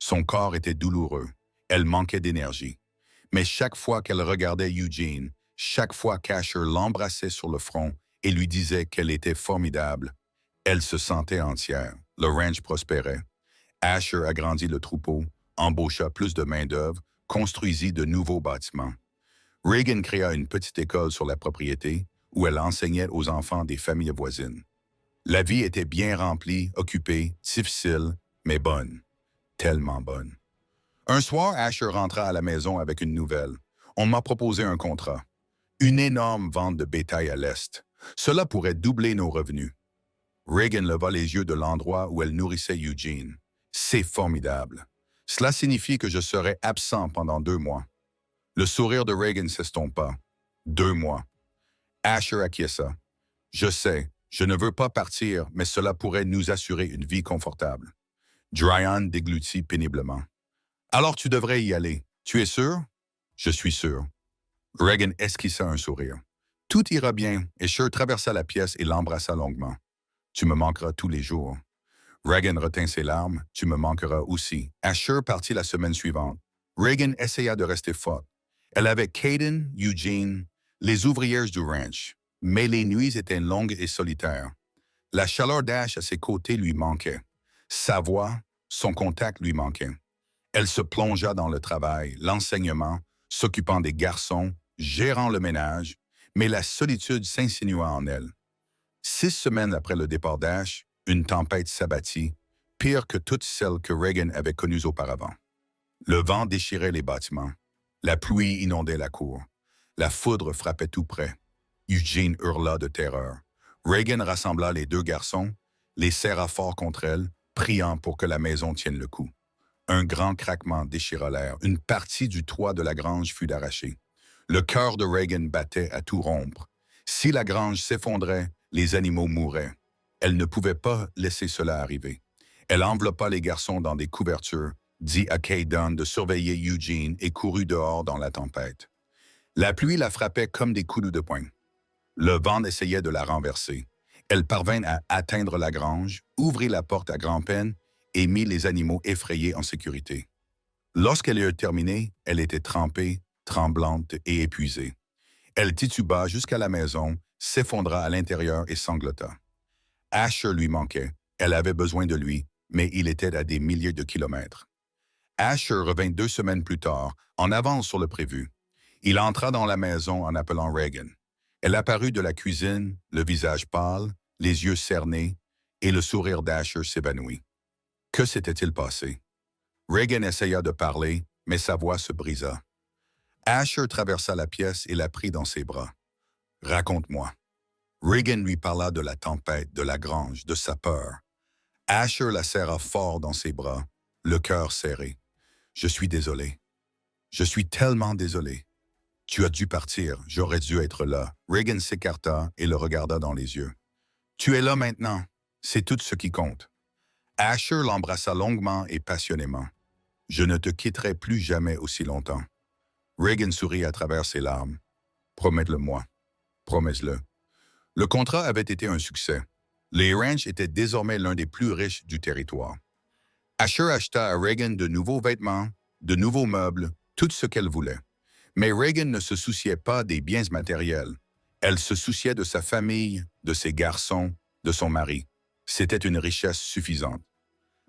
Son corps était douloureux. Elle manquait d'énergie. Mais chaque fois qu'elle regardait Eugene, chaque fois qu'Asher l'embrassait sur le front, et lui disait qu'elle était formidable. Elle se sentait entière. Le ranch prospérait. Asher agrandit le troupeau, embaucha plus de main-d'œuvre, construisit de nouveaux bâtiments. Reagan créa une petite école sur la propriété où elle enseignait aux enfants des familles voisines. La vie était bien remplie, occupée, difficile, mais bonne. Tellement bonne. Un soir, Asher rentra à la maison avec une nouvelle. On m'a proposé un contrat. Une énorme vente de bétail à l'Est. Cela pourrait doubler nos revenus. Reagan leva les yeux de l'endroit où elle nourrissait Eugene. C'est formidable. Cela signifie que je serai absent pendant 2 mois. Le sourire de Reagan s'estompa. 2 mois. Asher acquiesça. Je sais, je ne veux pas partir, mais cela pourrait nous assurer une vie confortable. Dryan déglutit péniblement. Alors tu devrais y aller. Tu es sûr? Je suis sûr. Reagan esquissa un sourire. Tout ira bien, et Asher traversa la pièce et l'embrassa longuement. Tu me manqueras tous les jours. Reagan retint ses larmes. Tu me manqueras aussi. Asher partit la semaine suivante. Reagan essaya de rester forte. Elle avait Caden, Eugene, les ouvrières du ranch. Mais les nuits étaient longues et solitaires. La chaleur d'Ash à ses côtés lui manquait. Sa voix, son contact lui manquaient. Elle se plongea dans le travail, l'enseignement, s'occupant des garçons, gérant le ménage, mais la solitude s'insinua en elle. 6 semaines après le départ d'Ash, une tempête s'abattit, pire que toutes celles que Reagan avait connues auparavant. Le vent déchirait les bâtiments. La pluie inondait la cour. La foudre frappait tout près. Eugene hurla de terreur. Reagan rassembla les 2 garçons, les serra fort contre elle, priant pour que la maison tienne le coup. Un grand craquement déchira l'air. Une partie du toit de la grange fut arrachée. Le cœur de Reagan battait à tout rompre. Si la grange s'effondrait, les animaux mourraient. Elle ne pouvait pas laisser cela arriver. Elle enveloppa les garçons dans des couvertures, dit à Caden de surveiller Eugene et courut dehors dans la tempête. La pluie la frappait comme des coups de poing. Le vent essayait de la renverser. Elle parvint à atteindre la grange, ouvrit la porte à grand-peine et mit les animaux effrayés en sécurité. Lorsqu'elle eut terminé, elle était trempée, tremblante et épuisée. Elle tituba jusqu'à la maison, s'effondra à l'intérieur et sanglota. Asher lui manquait. Elle avait besoin de lui, mais il était à des milliers de kilomètres. Asher revint 2 semaines plus tard, en avance sur le prévu. Il entra dans la maison en appelant Reagan. Elle apparut de la cuisine, le visage pâle, les yeux cernés, et le sourire d'Asher s'évanouit. Que s'était-il passé? Reagan essaya de parler, mais sa voix se brisa. Asher traversa la pièce et la prit dans ses bras. « Raconte-moi. » Reagan lui parla de la tempête, de la grange, de sa peur. Asher la serra fort dans ses bras, le cœur serré. « Je suis désolé. Je suis tellement désolé. Tu as dû partir, j'aurais dû être là. » Reagan s'écarta et le regarda dans les yeux. « Tu es là maintenant. C'est tout ce qui compte. » Asher l'embrassa longuement et passionnément. « Je ne te quitterai plus jamais aussi longtemps. » Reagan sourit à travers ses larmes. « Promets-le-moi. Promets-le. » Le contrat avait été un succès. Les ranchs étaient désormais l'un des plus riches du territoire. Asher acheta à Reagan de nouveaux vêtements, de nouveaux meubles, tout ce qu'elle voulait. Mais Reagan ne se souciait pas des biens matériels. Elle se souciait de sa famille, de ses garçons, de son mari. C'était une richesse suffisante.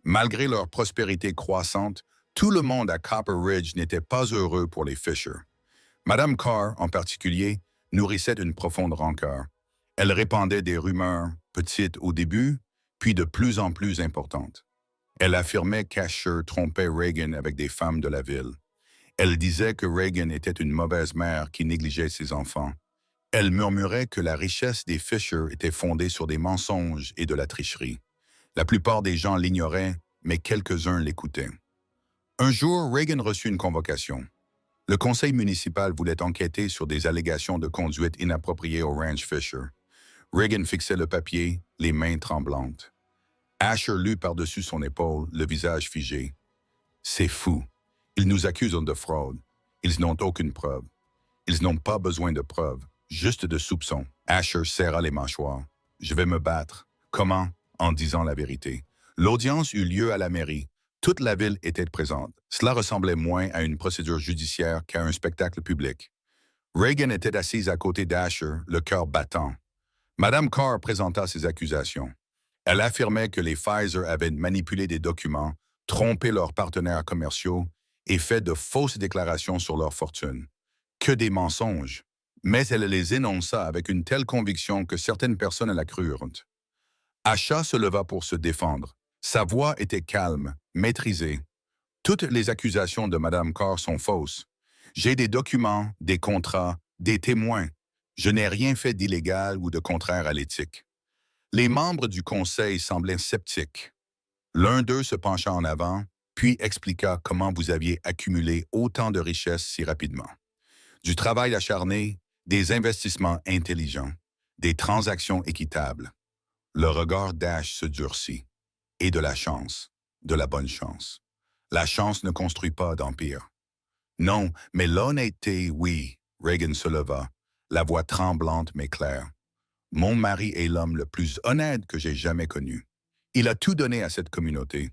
Malgré leur prospérité croissante, tout le monde à Copper Ridge n'était pas heureux pour les Fisher. Madame Carr, en particulier, nourrissait une profonde rancœur. Elle répandait des rumeurs, petites au début, puis de plus en plus importantes. Elle affirmait qu'Asher trompait Reagan avec des femmes de la ville. Elle disait que Reagan était une mauvaise mère qui négligeait ses enfants. Elle murmurait que la richesse des Fisher était fondée sur des mensonges et de la tricherie. La plupart des gens l'ignoraient, mais quelques-uns l'écoutaient. Un jour, Reagan reçut une convocation. Le conseil municipal voulait enquêter sur des allégations de conduite inappropriée au ranch Fisher. Reagan fixait le papier, les mains tremblantes. Asher lut par-dessus son épaule, le visage figé. « C'est fou. Ils nous accusent de fraude. Ils n'ont aucune preuve. Ils n'ont pas besoin de preuves, juste de soupçons. » Asher serra les mâchoires. « Je vais me battre. Comment? En disant la vérité. » L'audience eut lieu à la mairie. Toute la ville était présente. Cela ressemblait moins à une procédure judiciaire qu'à un spectacle public. Reagan était assise à côté d'Asher, le cœur battant. Madame Carr présenta ses accusations. Elle affirmait que les Pfizer avaient manipulé des documents, trompé leurs partenaires commerciaux et fait de fausses déclarations sur leur fortune. Que des mensonges! Mais elle les énonça avec une telle conviction que certaines personnes la crurent. Asha se leva pour se défendre. Sa voix était calme, maîtrisée. Toutes les accusations de Madame Carr sont fausses. J'ai des documents, des contrats, des témoins. Je n'ai rien fait d'illégal ou de contraire à l'éthique. Les membres du conseil semblaient sceptiques. L'un d'eux se pencha en avant, puis expliqua comment vous aviez accumulé autant de richesses si rapidement. Du travail acharné, des investissements intelligents, des transactions équitables. Le regard d'Ash se durcit. Et de la chance, de la bonne chance. La chance ne construit pas d'empire. Non, mais l'honnêteté, oui. Reagan se leva, la voix tremblante mais claire. Mon mari est l'homme le plus honnête que j'ai jamais connu. Il a tout donné à cette communauté.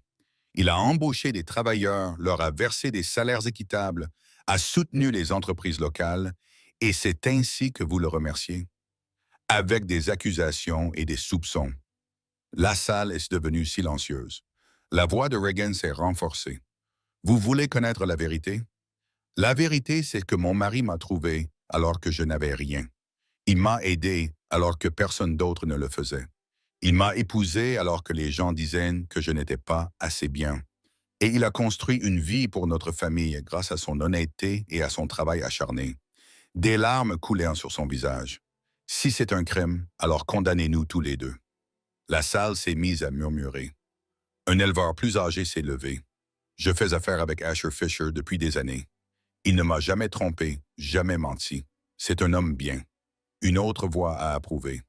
Il a embauché des travailleurs, leur a versé des salaires équitables, a soutenu les entreprises locales, et c'est ainsi que vous le remerciez. Avec des accusations et des soupçons. La salle est devenue silencieuse. La voix de Reagan s'est renforcée. Vous voulez connaître la vérité? La vérité, c'est que mon mari m'a trouvé alors que je n'avais rien. Il m'a aidé alors que personne d'autre ne le faisait. Il m'a épousé alors que les gens disaient que je n'étais pas assez bien. Et il a construit une vie pour notre famille grâce à son honnêteté et à son travail acharné. Des larmes coulaient sur son visage. Si c'est un crime, alors condamnez-nous tous les deux. La salle s'est mise à murmurer. Un éleveur plus âgé s'est levé. Je fais affaire avec Asher Fisher depuis des années. Il ne m'a jamais trompé, jamais menti. C'est un homme bien. Une autre voix a approuvé.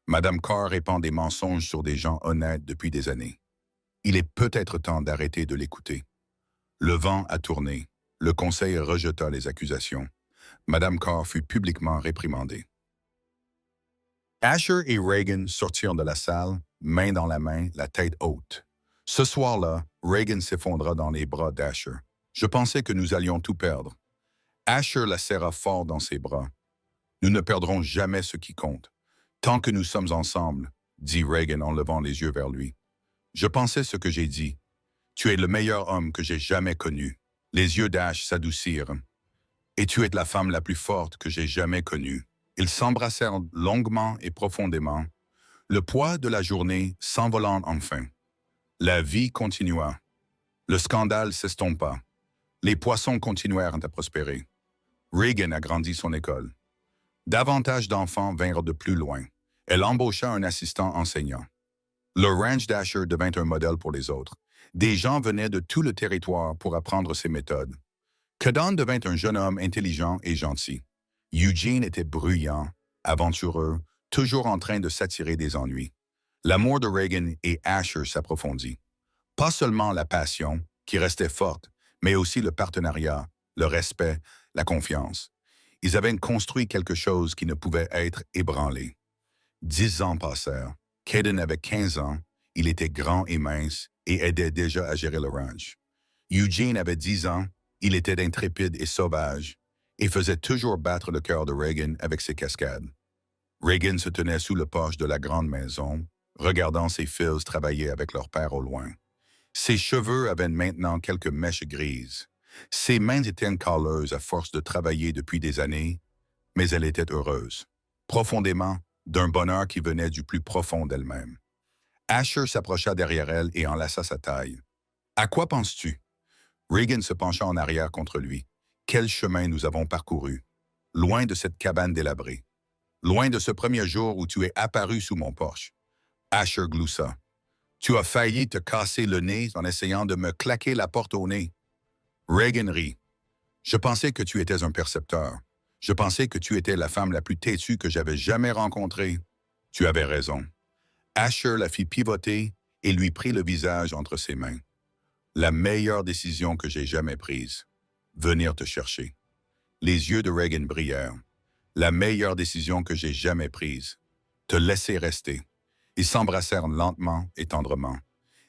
Madame Carr répand des mensonges sur des gens honnêtes depuis des années. Il est peut-être temps d'arrêter de l'écouter. Le vent a tourné. Le conseil rejeta les accusations. Madame Carr fut publiquement réprimandée. Asher et Reagan sortirent de la salle, main dans la main, la tête haute. Ce soir-là, Reagan s'effondra dans les bras d'Asher. Je pensais que nous allions tout perdre. Asher la serra fort dans ses bras. Nous ne perdrons jamais ce qui compte. Tant que nous sommes ensemble, dit Reagan en levant les yeux vers lui. Je pensais ce que j'ai dit. Tu es le meilleur homme que j'ai jamais connu. Les yeux d'Ash s'adoucirent. Et tu es la femme la plus forte que j'ai jamais connue. Ils s'embrassèrent longuement et profondément. Le poids de la journée s'envolant enfin. La vie continua. Le scandale s'estompa. Les poissons continuèrent à prospérer. Reagan agrandit son école. Davantage d'enfants vinrent de plus loin. Elle embaucha un assistant enseignant. Le ranch d'Asher devint un modèle pour les autres. Des gens venaient de tout le territoire pour apprendre ses méthodes. Cadan devint un jeune homme intelligent et gentil. Eugene était bruyant, aventureux, toujours en train de s'attirer des ennuis. L'amour de Reagan et Asher s'approfondit. Pas seulement la passion, qui restait forte, mais aussi le partenariat, le respect, la confiance. Ils avaient construit quelque chose qui ne pouvait être ébranlé. 10 ans passèrent. Caden avait 15 ans, il était grand et mince et aidait déjà à gérer le ranch. Eugene avait 10 ans, il était intrépide et sauvage et faisait toujours battre le cœur de Reagan avec ses cascades. Reagan se tenait sous le porche de la grande maison, regardant ses fils travailler avec leur père au loin. Ses cheveux avaient maintenant quelques mèches grises. Ses mains étaient calleuses à force de travailler depuis des années, mais elle était heureuse, profondément, d'un bonheur qui venait du plus profond d'elle-même. Asher s'approcha derrière elle et enlaça sa taille. « À quoi penses-tu? » Reagan se pencha en arrière contre lui. « Quel chemin nous avons parcouru, loin de cette cabane délabrée, loin de ce premier jour où tu es apparu sous mon porche. » Asher gloussa. « Tu as failli te casser le nez en essayant de me claquer la porte au nez. » Reagan rit. « Je pensais que tu étais un percepteur. Je pensais que tu étais la femme la plus têtue que j'avais jamais rencontrée. Tu avais raison. » Asher la fit pivoter et lui prit le visage entre ses mains. « La meilleure décision que j'ai jamais prise. Venir te chercher. » Les yeux de Reagan brillèrent. « La meilleure décision que j'ai jamais prise. Te laisser rester. » Ils s'embrassèrent lentement et tendrement.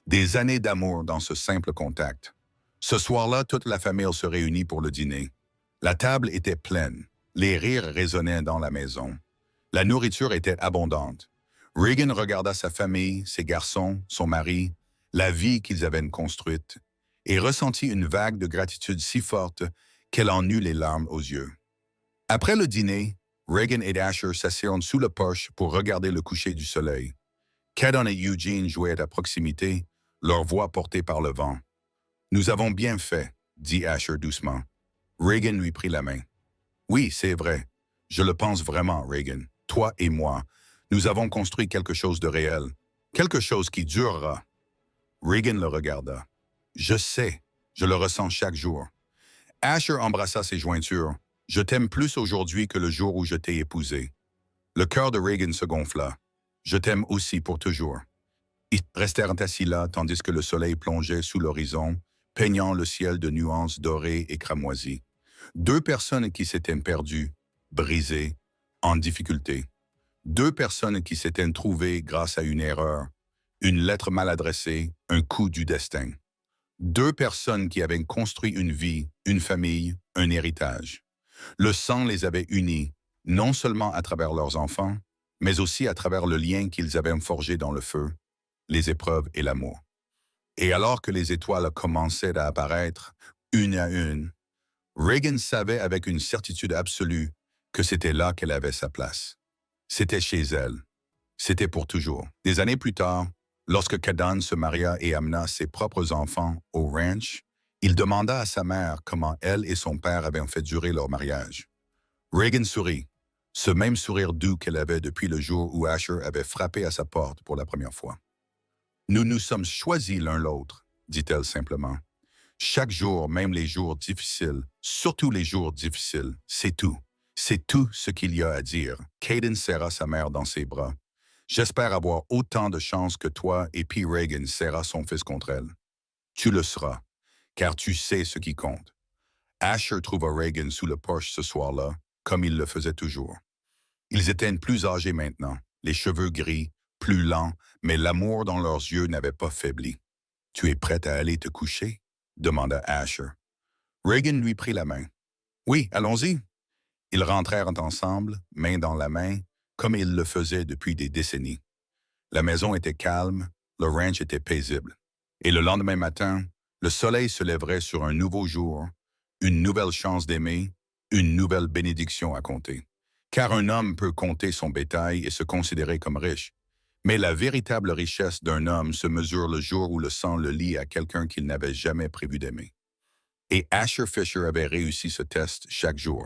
Des années d'amour dans ce simple contact. Ce soir-là, toute la famille se réunit pour le dîner. La table était pleine. Les rires résonnaient dans la maison. La nourriture était abondante. Reagan regarda sa famille, ses garçons, son mari, la vie qu'ils avaient construite, et ressentit une vague de gratitude si forte qu'elle en eut les larmes aux yeux. Après le dîner, Reagan et Asher s'assirent sous le porche pour regarder le coucher du soleil. Caden et Eugene jouaient à proximité, leur voix portée par le vent. « Nous avons bien fait », dit Asher doucement. Reagan lui prit la main. « Oui, c'est vrai. Je le pense vraiment, Reagan. Toi et moi, nous avons construit quelque chose de réel. Quelque chose qui durera. » Reagan le regarda. « Je sais. Je le ressens chaque jour. » Asher embrassa ses jointures. « Je t'aime plus aujourd'hui que le jour où je t'ai épousé. » Le cœur de Reagan se gonfla. « Je t'aime aussi pour toujours. » Ils restèrent assis là tandis que le soleil plongeait sous l'horizon, peignant le ciel de nuances dorées et cramoisies. Deux personnes qui s'étaient perdues, brisées, en difficulté. Deux personnes qui s'étaient trouvées grâce à une erreur, une lettre mal adressée, un coup du destin. Deux personnes qui avaient construit une vie, une famille, un héritage. Le sang les avait unis, non seulement à travers leurs enfants, mais aussi à travers le lien qu'ils avaient forgé dans le feu, les épreuves et l'amour. Et alors que les étoiles commençaient à apparaître, une à une, Reagan savait avec une certitude absolue que c'était là qu'elle avait sa place. C'était chez elle. C'était pour toujours. Des années plus tard, lorsque Caden se maria et amena ses propres enfants au ranch, il demanda à sa mère comment elle et son père avaient fait durer leur mariage. Reagan sourit, ce même sourire doux qu'elle avait depuis le jour où Asher avait frappé à sa porte pour la première fois. « Nous nous sommes choisis l'un l'autre, » dit-elle simplement. « Chaque jour, même les jours difficiles, surtout les jours difficiles, c'est tout. C'est tout ce qu'il y a à dire. » Caden serra sa mère dans ses bras. « J'espère avoir autant de chance que toi et puis Reagan serra son fils contre elle. Tu le seras, car tu sais ce qui compte. » Asher trouva Reagan sous le porche ce soir-là, comme il le faisait toujours. Ils étaient plus âgés maintenant, les cheveux gris, plus lents, mais l'amour dans leurs yeux n'avait pas faibli. « Tu es prête à aller te coucher? » demanda Asher. Reagan lui prit la main. « Oui, allons-y. » Ils rentrèrent ensemble, main dans la main, comme ils le faisaient depuis des décennies. La maison était calme, le ranch était paisible. Et le lendemain matin, le soleil se lèverait sur un nouveau jour, une nouvelle chance d'aimer, une nouvelle bénédiction à compter. Car un homme peut compter son bétail et se considérer comme riche. Mais la véritable richesse d'un homme se mesure le jour où le sang le lie à quelqu'un qu'il n'avait jamais prévu d'aimer. Et Asher Fisher avait réussi ce test chaque jour.